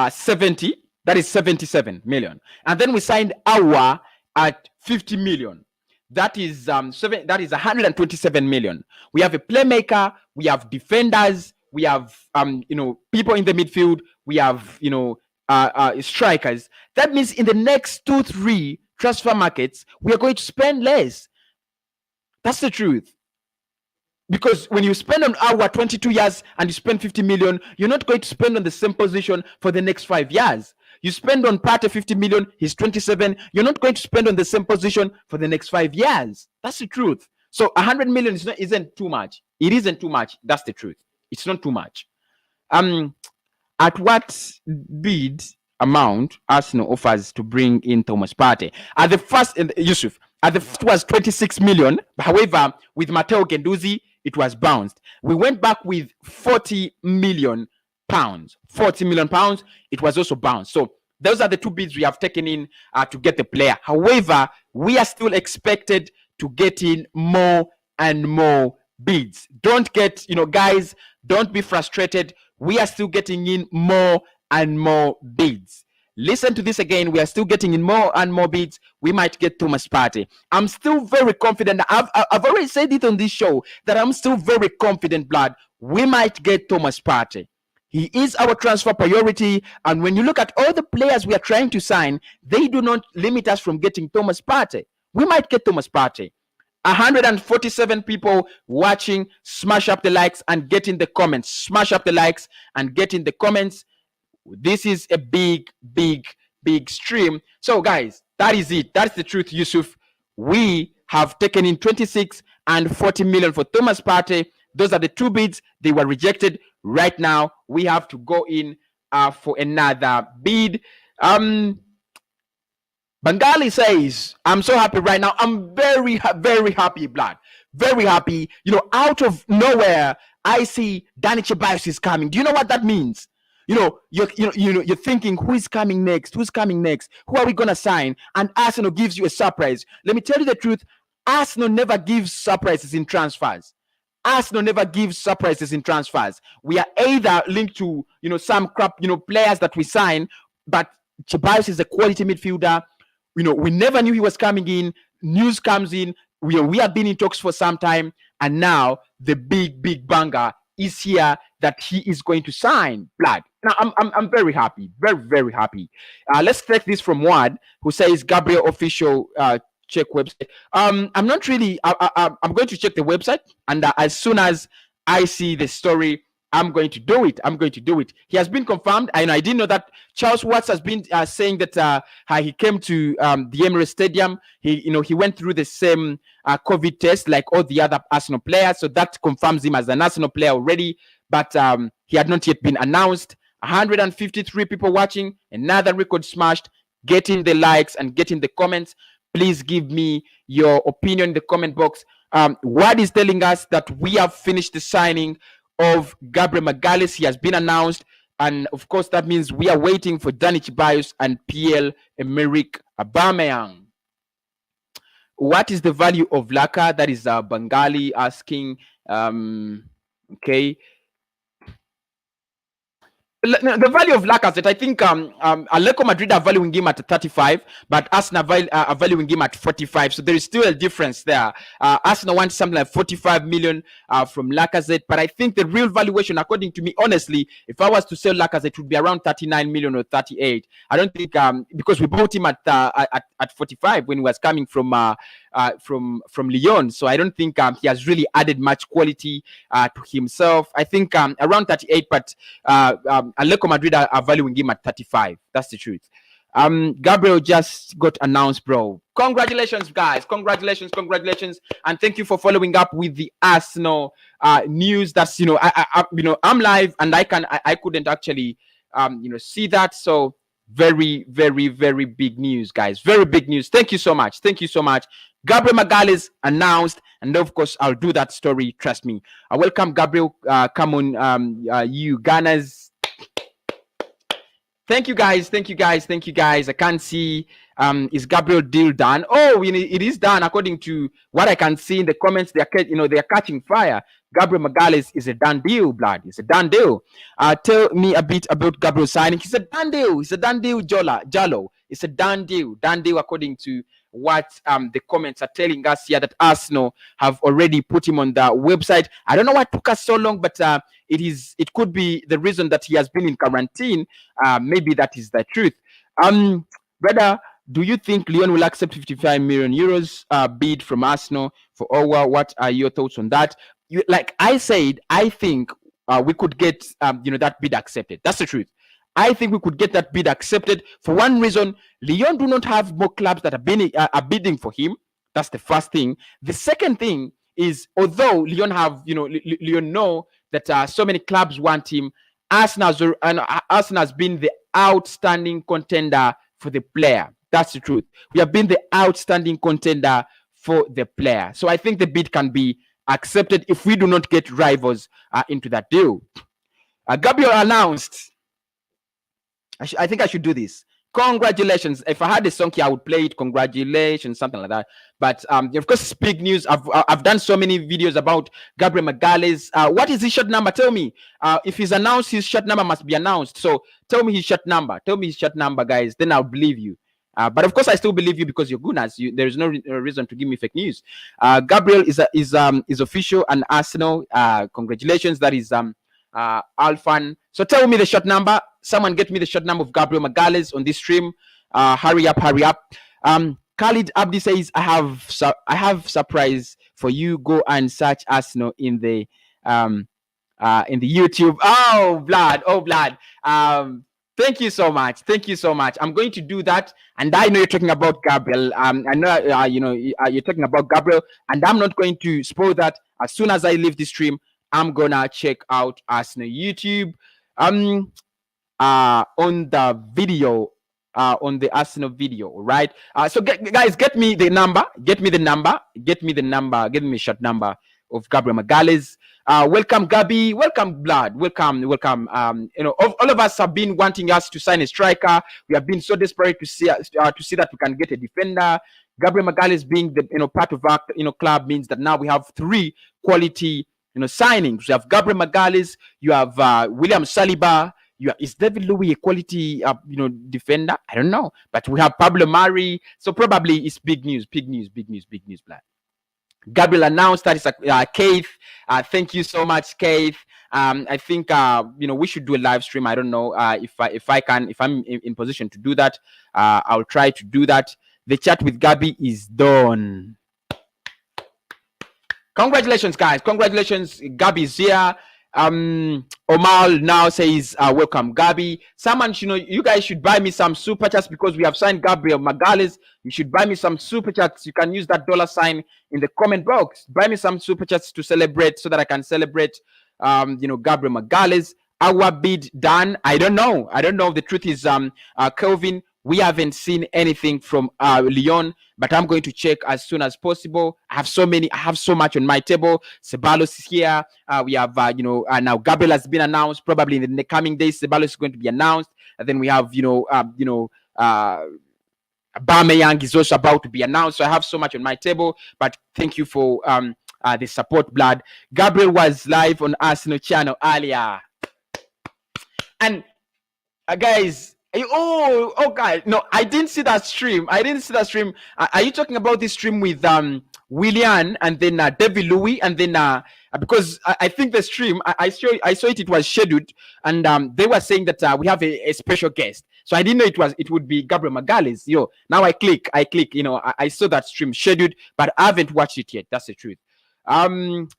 77 million. And then we signed Aouar at 50 million. That is 127 million. We have a playmaker, we have defenders, we have people in the midfield, we have strikers. That means in the next 2-3 transfer markets, we are going to spend less. That's the truth. Because when you spend on Aouar 22 years and you spend 50 million, you're not going to spend on the same position for the next 5 years. You spend on Partey 50 million, he's 27. You're not going to spend on the same position for the next 5 years. That's the truth. So 100 million isn't too much. It isn't too much. That's the truth. It's not too much. At what bid amount Arsenal offers to bring in Thomas Partey? At the first, Yusuf, at the first was 26 million. However, with Matteo Guendouzi, it was bounced. We went back with 40 million pounds. 40 million pounds, it was also bounced. So those are the two bids we have taken in to get the player. However, we are still expected to get in more and more bids. Don't get, guys, don't be frustrated. We are still getting in more and more bids. Listen to this again. We are still getting in more and more bids. We might get Thomas Partey. I'm still very confident. I've already said it on this show that I'm still very confident, Blood. We might get Thomas Partey. He is our transfer priority. And when you look at all the players we are trying to sign, they do not limit us from getting Thomas Partey. We might get Thomas Partey. 147 people watching. Smash up the likes and get in the comments. Smash up the likes and get in the comments. This is a big stream. So guys, that is it. That's the truth, Yusuf. We have taken in 26 and 40 million for Thomas Partey. Those are the two bids. They were rejected. Right now, we have to go in for another bid. Bengali says, I'm so happy right now. I'm very happy, Blood. Very happy. Out of nowhere, I see Dani Ceballos is coming. Do you know what that means? You're thinking, who is coming next? Who's coming next? Who are we gonna sign? And Arsenal gives you a surprise. Let me tell you the truth. Arsenal never gives surprises in transfers. Arsenal never gives surprises in transfers. We are either linked to some crap players that we sign, but Ceballos is a quality midfielder. We never knew he was coming in. News comes in. We have been in talks for some time, and now the big banger is here that he is going to sign. Blood. Now I'm very happy, very happy. Let's take this from Wad, who says Gabriel official check website. I'm not really. I'm going to check the website, and as soon as I see the story, I'm going to do it. He has been confirmed. I didn't know that. Charles Watts has been saying that he came to the Emirates Stadium. He went through the same COVID test like all the other Arsenal players. So that confirms him as an Arsenal player already. But he had not yet been announced. 153 people watching. Another record smashed. Getting the likes and getting the comments. Please give me your opinion in the comment box. What is telling us that we have finished the signing of Gabriel Magalhães. He has been announced, and of course that means we are waiting for Dani Ceballos and Pierre-Emerick Aubameyang. What is the value of Laka? That is Bengali asking. Okay. The value of Lacazette, I think Atletico Madrid are valuing him at 35, but Arsenal are valuing him at 45. So there is still a difference there. Arsenal wants something like 45 million from Lacazette, but I think the real valuation, according to me, honestly, if I was to sell Lacazette, it would be around 39 million or 38. I don't think because we bought him at 45 when he was coming from Lyon. So I don't think he has really added much quality to himself. I think around 38, but Atletico Madrid are valuing him at 35. That's the truth. Gabriel just got announced, bro. Congratulations, guys. Congratulations. And thank you for following up with the Arsenal news. That's, I'm live and I couldn't actually see that. So very, very, very big news, guys. Very big news. Thank you so much. Gabriel Magalhães announced, and of course I'll do that story. Trust me. Welcome, Gabriel. Come on, you Gunners. Thank you guys. I can't see. Is Gabriel deal done? Oh, it is done according to what I can see in the comments. They are catching fire. Gabriel Magalhães is a done deal, blood. It's a done deal. Tell me a bit about Gabriel signing. It's a done deal. Jallo. It's a done deal. According to what the comments are telling us here, that Arsenal have already put him on the website. I don't know why it took us so long, but it could be the reason that he has been in quarantine. Maybe that is the truth. Brother, do you think Lyon will accept 55 million euros bid from Arsenal for Aouar? What are your thoughts on that? Like I said, I think we could get that bid accepted. That's the truth. I think we could get that bid accepted for one reason. Lyon do not have more clubs that are bidding for him. That's the first thing. The second thing is, although Lyon Lyon know that so many clubs want him, Arsenal has been the outstanding contender for the player. That's the truth. We have been the outstanding contender for the player. So I think the bid can be accepted if we do not get rivals into that deal. Gabriel announced. I think I should do this. Congratulations. If I had a song here, I would play it. Congratulations, something like that. But of course, it's big news. I've done so many videos about Gabriel Magalhães. What is his shirt number? Tell me. If he's announced, his shirt number must be announced. So tell me his shirt number. Guys. Then I'll believe you. But of course, I still believe you because you're good as you. There is no reason to give me fake news. Gabriel is official and Arsenal. Congratulations. That is Alfan. So tell me the short number. Someone get me the short number of Gabriel Magalhães on this stream. Hurry up. Khalid Abdi says, I have surprise for you. Go and search Arsenal in the YouTube. Oh blood. Thank you so much. I'm going to do that. And I know you're talking about Gabriel. I know you're talking about Gabriel, and I'm not going to spoil that. As soon as I leave the stream, I'm gonna check out Arsenal YouTube on the video, on the Arsenal video, right? So guys, get me the number, get me a short number of Gabriel Magalhães. Welcome Gabi, welcome Blood, welcome. All of us have been wanting us to sign a striker. We have been so desperate to see that we can get a defender. Gabriel Magalhães being the part of our club means that now we have 3 quality signings. You have Gabriel Magalhães, you have William Saliba, is David Louis a quality defender? I don't know, but we have Pablo Mari, so probably it's big news, blood. Gabriel announced that it's Keith. Thank you so much, Keith. I think we should do a live stream. I don't know if I'm in position to do that. I'll try to do that. The chat with Gabi is done. Congratulations, guys. Congratulations. Gabi is here. Omar now says, welcome, Gabi. Someone, you guys should buy me some super chats because we have signed Gabriel Magalhães. You should buy me some super chats. You can use that $ in the comment box. Buy me some super chats to celebrate so that I can celebrate, Gabriel Magalhães. Our bid done. I don't know. The truth is, Kelvin, we haven't seen anything from Lyon, but I'm going to check as soon as possible. I have so much on my table. Ceballos is here. We have, now Gabriel has been announced. Probably in the coming days, Ceballos is going to be announced. And then we have, Aubameyang is also about to be announced. So I have so much on my table. But thank you for the support, blood. Gabriel was live on Arsenal channel earlier. And guys, okay. No, I didn't see that stream. Are you talking about this stream with Willian and then David Louis and then because I think the stream I saw it was scheduled and they were saying that we have a special guest. So I didn't know it would be Gabriel Magalhães. Now I click. I saw that stream scheduled, but I haven't watched it yet. That's the truth.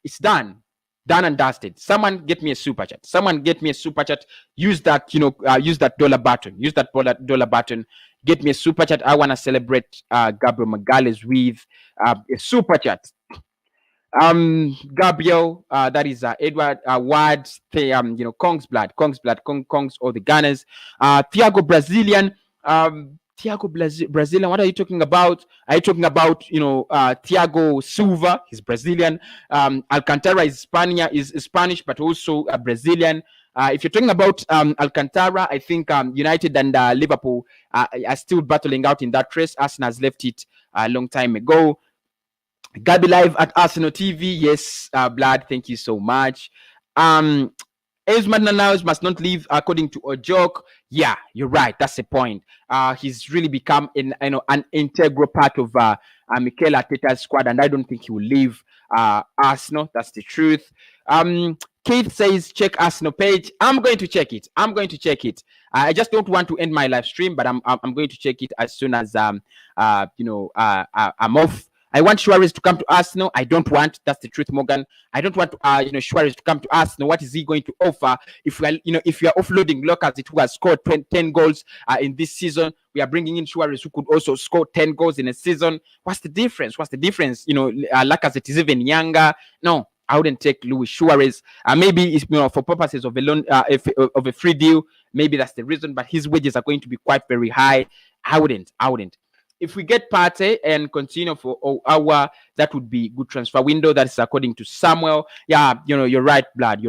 It's done and dusted. Someone get me a super chat. Use that, use that dollar button. get me a super chat. I want to celebrate Gabriel Magalhães with a super chat. Gabriel, that is Edward Ward, Kong's blood, Kongs, all the Gunners. Thiago Brazilian, Brazilian. What are you talking about? Are you talking about Thiago Silva? He's Brazilian. Alcantara is Spanish, but also Brazilian. If you're talking about Alcantara, I think United and Liverpool are still battling out in that race. Arsenal has left it a long time ago. Gabi live at Arsenal TV. Yes, Blood, thank you so much. Esman must not leave according to Ojok. Yeah, you're right. That's the point. He's really become an integral part of Mikel Arteta's squad, and I don't think he will leave Arsenal. That's the truth. Keith says, check Arsenal page. I'm going to check it. I just don't want to end my live stream, but I'm going to check it as soon as I'm off. I want Suarez to come to Arsenal. I don't want. That's the truth, Morgan. I don't want Suarez to come to Arsenal. What is he going to offer? If we are, if you are offloading Lacazette, who has scored 10 goals in this season, we are bringing in Suarez, who could also score 10 goals in a season. What's the difference? Lacazette is even younger. No, I wouldn't take Luis Suarez. Maybe it's for purposes of a loan, of a free deal. Maybe that's the reason. But his wages are going to be quite very high. I wouldn't. If we get Partey and Coutinho for Aouar, that would be good transfer window. That is according to Samuel. Yeah, you're right, Blood.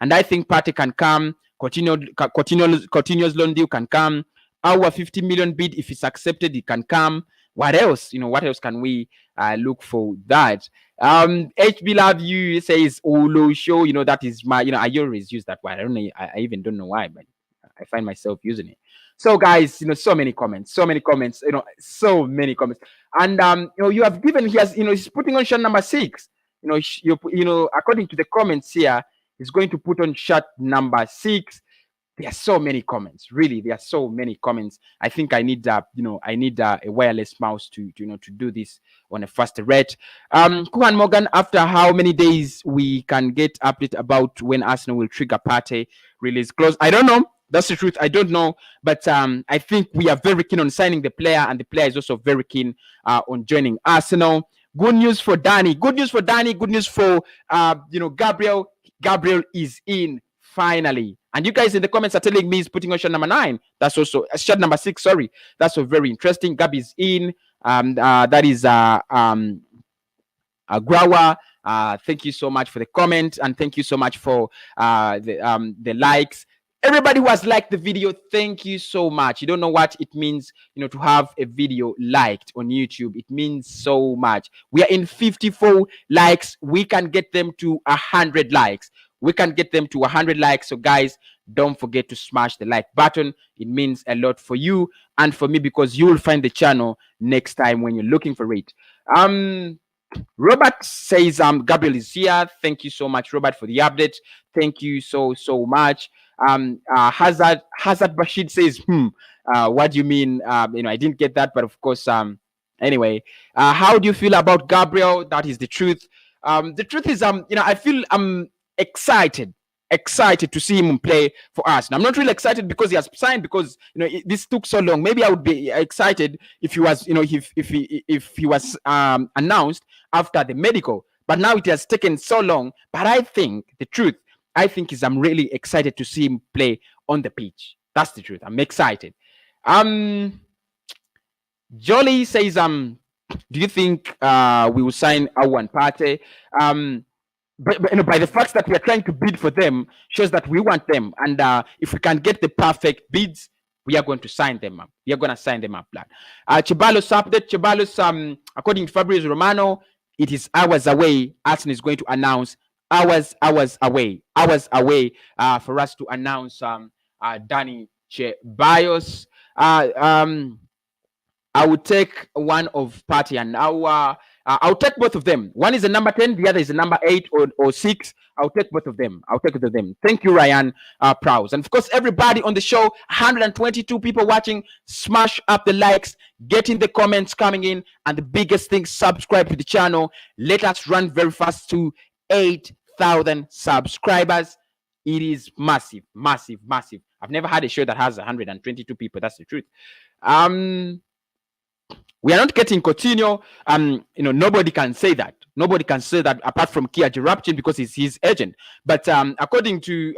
And I think Partey can come. Coutinho's loan deal can come. Aouar 50 million bid, if it's accepted, it can come. What else? What else can we look for that? HB Love You says Olo show. That is my. I always use that word. I don't know. I even don't know why, but I find myself using it. So guys, so many comments, and you have given, he's putting on shot number 6. According to the comments here, he's going to put on shot number 6. There are so many comments, really. There are so many comments. I think I need a wireless mouse to do this on a faster rate. Kuhan Morgan, after how many days we can get update about when Arsenal will trigger Partey release clause? I don't know. That's the truth. I don't know, but I think we are very keen on signing the player, and the player is also very keen on joining Arsenal. Good news for Dani. Good news for Gabriel. Gabriel is in finally, and you guys in the comments are telling me he's putting on shot number 9. That's also shot number 6. Sorry, that's so very interesting. Gabi's in. That is Grawa. Thank you so much for the comment, and thank you so much for the likes. Everybody who has liked the video, thank you so much. You don't know what it means, to have a video liked on YouTube. It means so much. We are in 54 likes. We can get them to 100 likes. So guys, don't forget to smash the like button. It means a lot for you and for me, because you will find the channel next time when you're looking for it. Robert says Gabriel is here. Thank you so much, Robert, for the update. Thank you so much. Hazard Bashid says, what do you mean? I didn't get that, but of course, anyway, how do you feel about Gabriel? That is the truth. The truth is, I feel I'm excited to see him play for us. And I'm not really excited because he has signed, because this took so long. Maybe I would be excited if he was, if he was announced after the medical. But now it has taken so long. But I think the truth, is I'm really excited to see him play on the pitch. That's the truth. I'm excited. Jolly says, do you think we will sign Aouar and Partey? But by the fact that we are trying to bid for them shows that we want them. And if we can get the perfect bids, we are going to sign them up. Lad. Ceballos update. Ceballos, according to Fabrizio Romano, it is hours away. Arsenal is going to announce hours away for us to announce Dani Ceballos. I would take one of Partey and Aouar. I'll take both of them. One is a number 10, the other is a number 8 or 6. I'll take both of them. Thank you, Ryan Prowse. And of course, everybody on the show, 122 people watching, smash up the likes, get in the comments coming in, and the biggest thing, subscribe to the channel. Let us run very fast to 8,000 subscribers. It is massive. I've never had a show that has 122 people. That's the truth. We are not getting Coutinho. Nobody can say that. Nobody can say that apart from Kia Jarapchin because he's his agent. But according to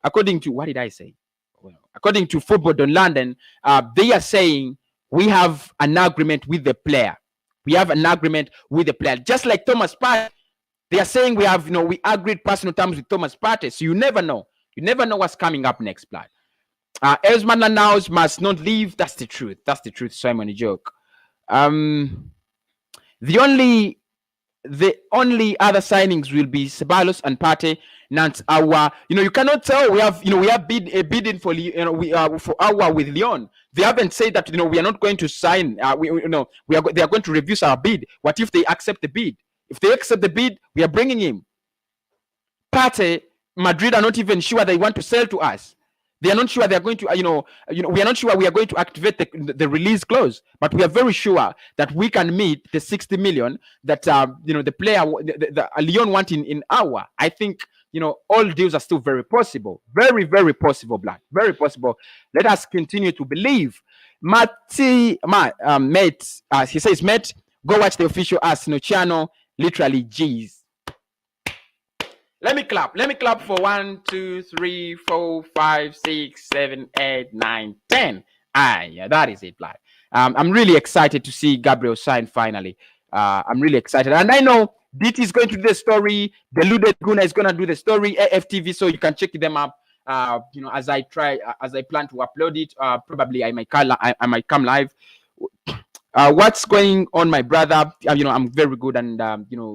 what did I say? Well, according to Football Don London, they are saying we have an agreement with the player. We have an agreement with the player, just like Thomas Partey. They are saying we have, we agreed personal terms with Thomas Partey. So you never know. You never know what's coming up next, blood. Elsman Lanaus must not leave. That's the truth. That's the truth. Simon, a joke. The only other signings will be Ceballos and Partey. Nantes Aouar. You cannot tell. We have bidding for for Aouar with Lyon. They haven't said that we are not going to sign. They are going to reduce our bid. What if they accept the bid? If they accept the bid, we are bringing him. Partey, Madrid are not even sure they want to sell to us. They are not sure they are going to, we are not sure we are going to activate the release clause, but we are very sure that we can meet the 60 million that, the player, the Lyon want in Aouar. I think, all deals are still very possible. Very, very possible, Black. Very possible. Let us continue to believe. Mate, he says, mate, go watch the official Arsenal channel. Literally, G's. Let me clap for 1, 2, 3, 4, 5, 6, 7, 8, 9, 10. Yeah, that is it, Black. I'm really excited to see Gabriel sign finally. I'm really excited. And I know DT is going to do the story. Deluded Guna is going to do the story. AFTV, so you can check them up. As I plan to upload it. Probably I might come live. What's going on, my brother? I'm very good, and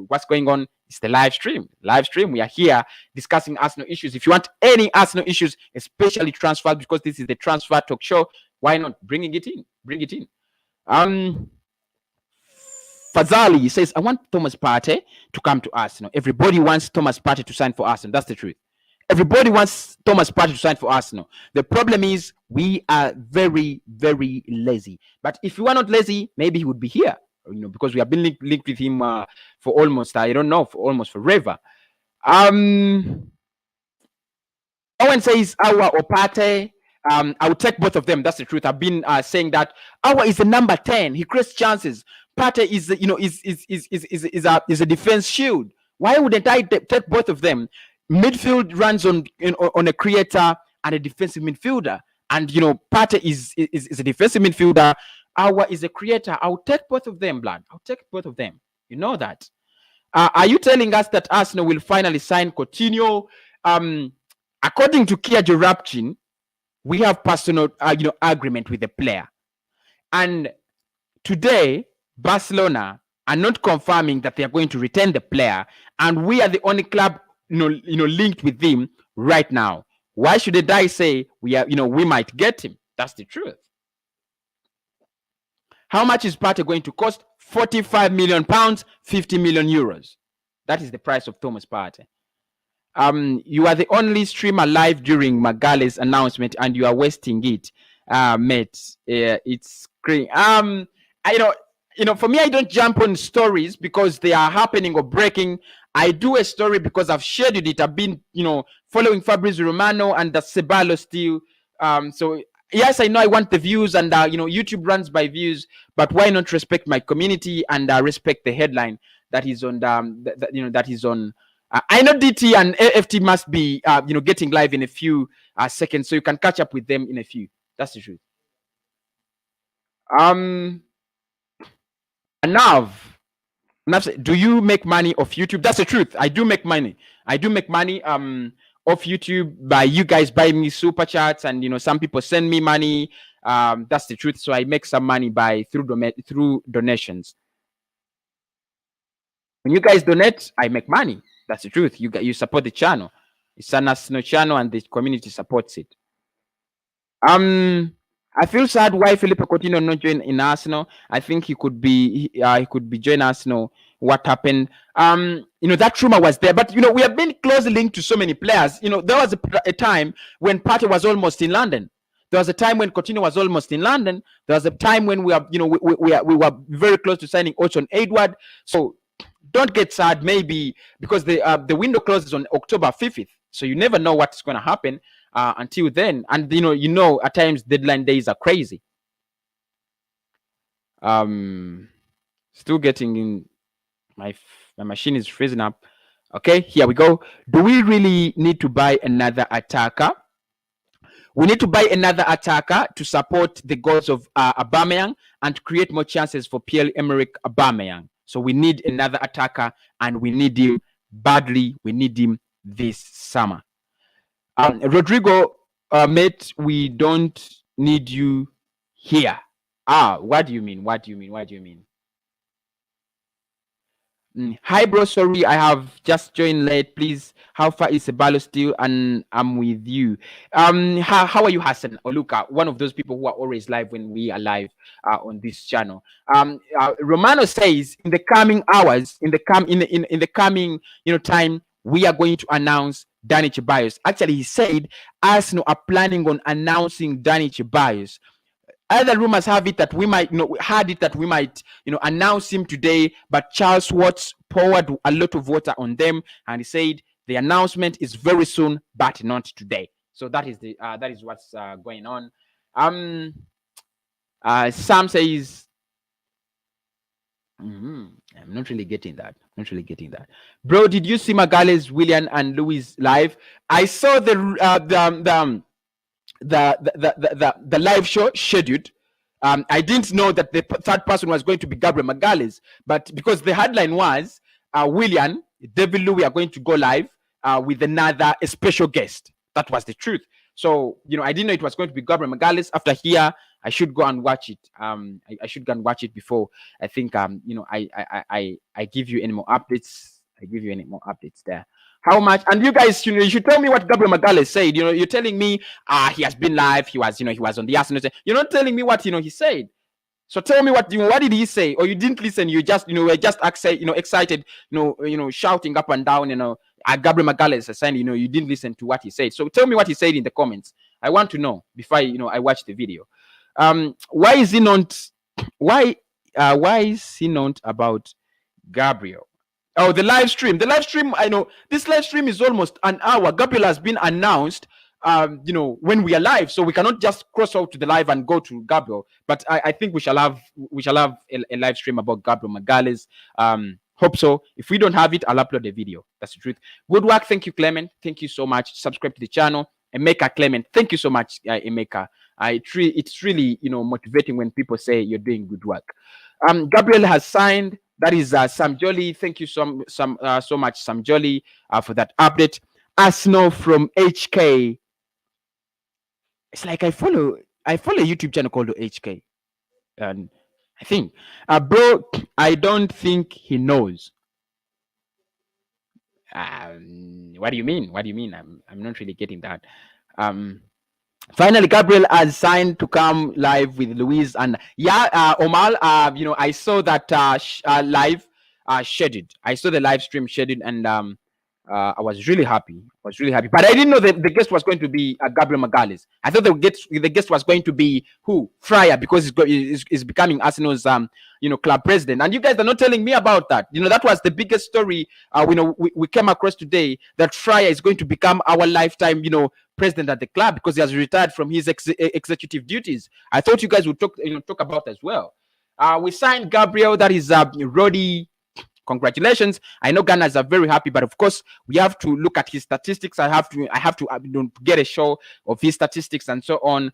what's going on? It's the live stream. We are here discussing Arsenal issues. If you want any Arsenal issues, especially transfer, because this is the transfer talk show, why not bring it in? Fazali says, I want Thomas Partey to come to Arsenal. Everybody wants Thomas Partey to sign for Arsenal. That's the truth. Everybody wants Thomas Partey to sign for Arsenal. The problem is we are very, very lazy. But if you are not lazy, maybe he would be here. Because we have been linked with him for almost, for almost forever. Owen says Aouar or Partey. I would take both of them. That's the truth. I've been saying that Aouar is the number 10. He creates chances. Partey is a defense shield. Why wouldn't I take both of them? Midfield runs on a creator and a defensive midfielder, and Partey is a defensive midfielder. Aouar is a creator. I'll take both of them, blood. I'll take both of them. You know that. Are you telling us that Arsenal will finally sign Coutinho? According to Kia Jarapchin, we have personal agreement with the player, and today Barcelona are not confirming that they are going to retain the player, and we are the only club linked with him right now. Why should I say we might get him? That's the truth. How much is Partey going to cost? 45 million pounds, 50 million euros. That is the price of Thomas Partey. You are the only streamer live during Magalhães' announcement, and you are wasting it, mate. It's great. For me, I don't jump on stories because they are happening or breaking. I do a story because I've scheduled it. I've been, following Fabrizio Romano and the Ceballos still. So yes, I know I want the views, and YouTube runs by views, but why not respect my community and respect the headline that is on that is on. I know DT and AFT must be getting live in a few seconds, so you can catch up with them in a few. That's the truth. Nav, do you make money off YouTube? That's the truth. I do make money. Off YouTube by you guys buying me super chats, and some people send me money. That's the truth. So I make some money through donations. When you guys donate, I make money. That's the truth. You support the channel. It's an Arsenal channel, and the community supports it. I feel sad why Felipe Coutinho not join in Arsenal. I think he could be join Arsenal. What happened? That rumor was there, but we have been closely linked to so many players. There was a time when Partey was almost in London. There was a time when Coutinho was almost in London. There was a time when we were very close to signing Ocho Edward. So don't get sad, maybe because the window closes on October 5th. So you never know what's going to happen. until then. And at times deadline days are crazy. Still getting in. My machine is freezing up. Okay, here we go. Do we really need to buy another attacker? We need to buy another attacker to support the goals of Aubameyang and to create more chances for Pierre-Emerick Aubameyang. So we need another attacker, and we need him badly. We need him this summer. Rodrigo, mate, we don't need you here. What do you mean? What do you mean? Hi, bro. Sorry, I have just joined late. Please, how far is Ceballos still? And I'm with you. How are you, Hassan or Luca? One of those people who are always live when we are live on this channel. Romano says in the coming hours, in the coming time, we are going to announce Dani Ceballos. Actually, he said Arsenal are planning on announcing Dani Ceballos. Other rumors have it that we might announce him today, but Charles Watts poured a lot of water on them, and he said the announcement is very soon, but not today. So that is what's going on. Sam says, I'm not really getting that. Bro, did you see Magalhães, Willian, and Luis live? I saw the live show scheduled. I didn't know that the third person was going to be Gabriel Magalhães, but because the headline was Willian, David Louis are going to go live with a special guest. That was the truth. So I didn't know it was going to be Gabriel Magalhães. After here, I should go and watch it. I should go and watch it before I think I give you any more updates. There. How much? And you guys, you should tell me what Gabriel Magalhães said. You're telling me he has been live. He was on the Arsenal. You're not telling me what he said. So tell me what did he say? Or you didn't listen? You just were just excited, shouting up and down. Gabriel Magalhães is saying you didn't listen to what he said. So tell me what he said in the comments. I want to know before I watch the video. Why is he not? Why is he not about Gabriel? Oh, the live stream. I know this live stream is almost an hour. Gabriel has been announced, when we are live, so we cannot just cross out to the live and go to Gabriel. But I think we shall have a live stream about Gabriel Magalhães. Hope so. If we don't have it, I'll upload the video. That's the truth. Good work. Thank you, Clement. Thank you so much. Subscribe to the channel. Emeka Clement. Thank you so much, Emeka. It's really motivating when people say you're doing good work. Gabriel has signed. That is Sam Jolly. Thank you so much, Sam Jolly, for that update. Arsenal from HK. It's like I follow a YouTube channel called HK, and I think, bro, I don't think he knows. What do you mean? I'm not really getting that. Finally, Gabriel has signed to come live with Luis and Omar. I saw that live scheduled. I saw the live stream scheduled, and I was really happy. But I didn't know the guest was going to be Gabriel Magalhães. I thought the guest was going to be who? Fryer, because he's becoming Arsenal's club president. And you guys are not telling me about that. That was the biggest story we came across today, that Fryer is going to become our lifetime president at the club because he has retired from his executive duties. I thought you guys would talk about as well. We signed Gabriel. That is Roddy. Congratulations. I know Gunners are very happy, but of course we have to look at his statistics. I have to get a show of his statistics and so on.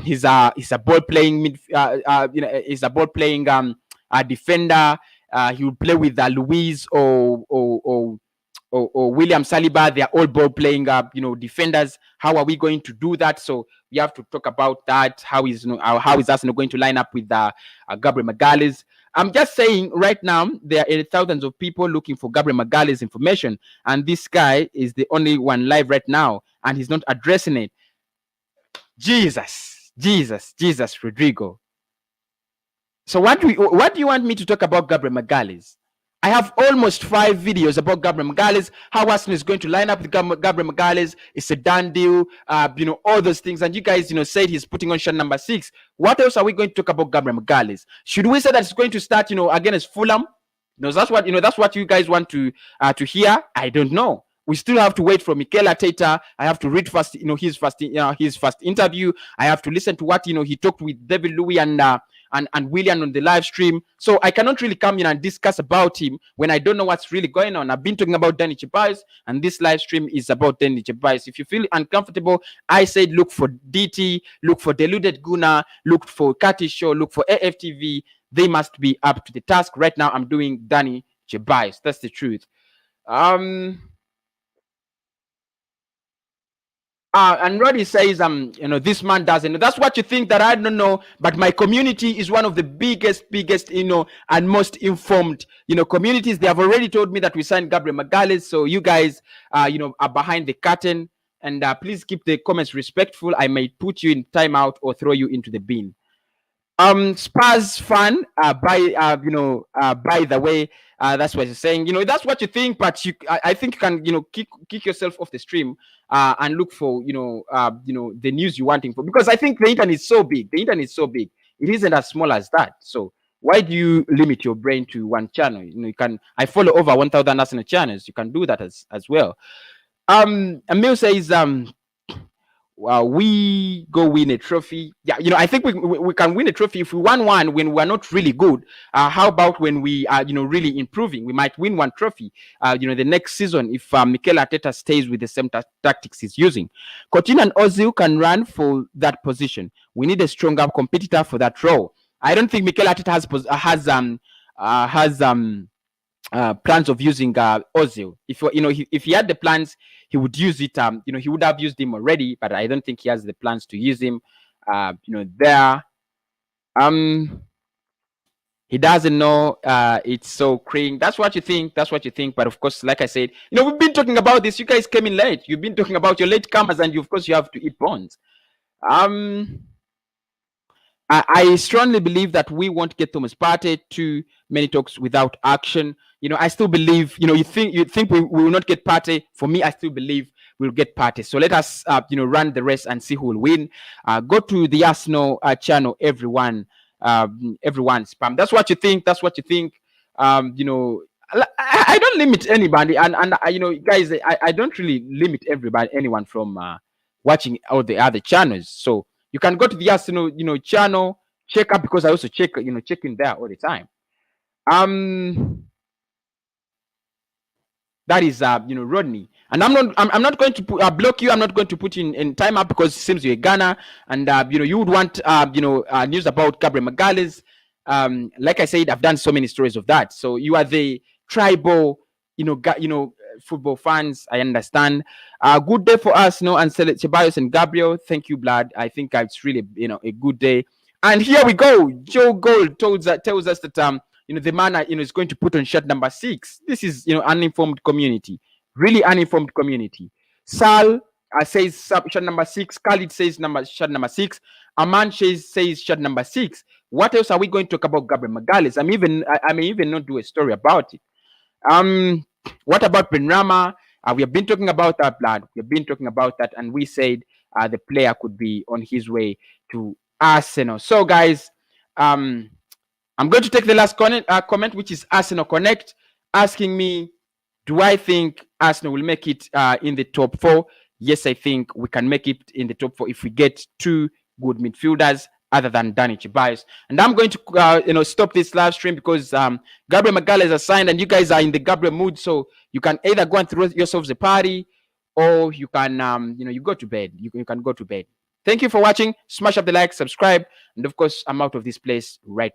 He's a ball playing he's a ball playing defender. He will play with Luis or William Saliba. They are all ball playing defenders. How are we going to do that? So we have to talk about that. How is Arsenal going to line up with Gabriel Magalhães? I'm just saying right now there are thousands of people looking for Gabriel Magalhães information, and this guy is the only one live right now, and he's not addressing it. Jesus, Rodrigo. So what do you want me to talk about Gabriel Magalhães? I have almost 5 videos about Gabriel Magalhães, how Arsenal is going to line up with Gabriel Magalhães. It's a done deal, all those things. And you guys, said he's putting on shirt number 6. What else are we going to talk about Gabriel Magalhães? Should we say that it's going to start, against Fulham? That's what you guys want to hear. I don't know. we still have to wait for Mikel Arteta. I have to read first, his first interview. I have to listen to what he talked with David Louis and William on the live stream. So I cannot really come in and discuss about him when I don't know what's really going on. I've been talking about Dani Ceballos, and this live stream is about Dani Ceballos. If you feel uncomfortable, I said look for DT, look for Deluded Guna, look for Kati Show, look for AFTV. They must be up to the task. Right now, I'm doing Dani Ceballos. That's the truth. And Roddy says, this man doesn't. That's what you think that I don't know. But my community is one of the biggest, and most informed, communities. They have already told me that we signed Gabriel Magalhães. So you guys, are behind the curtain. And please keep the comments respectful. I may put you in timeout or throw you into the bin. Spurs fan, by the way, that's what you're saying. That's what you think, but I think you can, kick yourself off the stream, and look for, the news you're wanting for, because I think the internet is so big. The internet is so big. It isn't as small as that. So why do you limit your brain to one channel? I follow over 1,000 Arsenal channels. You can do that as well. Emil says, we go win a trophy. Yeah, I think we can win a trophy if we won one when we're not really good. How about when we are, really improving? We might win one trophy, the next season if Mikel Arteta stays with the same tactics he's using. Coutinho and Ozil can run for that position. We need a stronger competitor for that role. I don't think Mikel Arteta has plans of using Ozil. If he had the plans, he would use it. He would have used him already, but I don't think he has the plans to use him. There. He doesn't know. It's so cring. That's what you think. But of course, like I said, we've been talking about this. You guys came in late. You've been talking about your late comers, and of course, you have to eat bones. I strongly believe that we won't get Thomas Partey. Too many talks without action. I still believe. You think we will not get Partey. For me, I still believe we'll get Partey. So let us, run the race and see who will win. Go to the Arsenal channel, everyone. Everyone spam. That's what you think. I don't limit anybody, and guys, I don't really limit anyone from watching all the other channels. So you can go to the Arsenal, channel, check up, because I also check in there all the time. That is, Rodney, and I'm not going to block you. I'm not going to put you in time up, because it seems you're a Ghana, and you would want news about Gabriel Magalhães. Like I said, I've done so many stories of that. So you are the tribal, football fans. I understand. Good day for us, and Ceballos and Gabriel. Thank you, Blood. I think it's really, a good day. And here we go. Joe Gold tells us that the man is going to put on shirt number 6. This is uninformed community, really uninformed community. Sal says shirt number 6. Khalid says shirt number 6. Aman says shirt number 6. What else are we going to talk about Gabriel Magalhães? I may even not do a story about it. What about Benrahma? We have been talking about that, Blood. We have been talking about that, and we said the player could be on his way to Arsenal. So, guys, I'm going to take the last comment, which is Arsenal Connect, asking me, do I think Arsenal will make it in the top 4? Yes, I think we can make it in the top 4 if we get 2 good midfielders other than Dani Ceballos. And I'm going to stop this live stream, because Gabriel Magalhães has signed, and you guys are in the Gabriel mood, so you can either go and throw yourselves a party, or you can you go to bed. You can go to bed. Thank you for watching. Smash up the like, subscribe, and of course, I'm out of this place right now.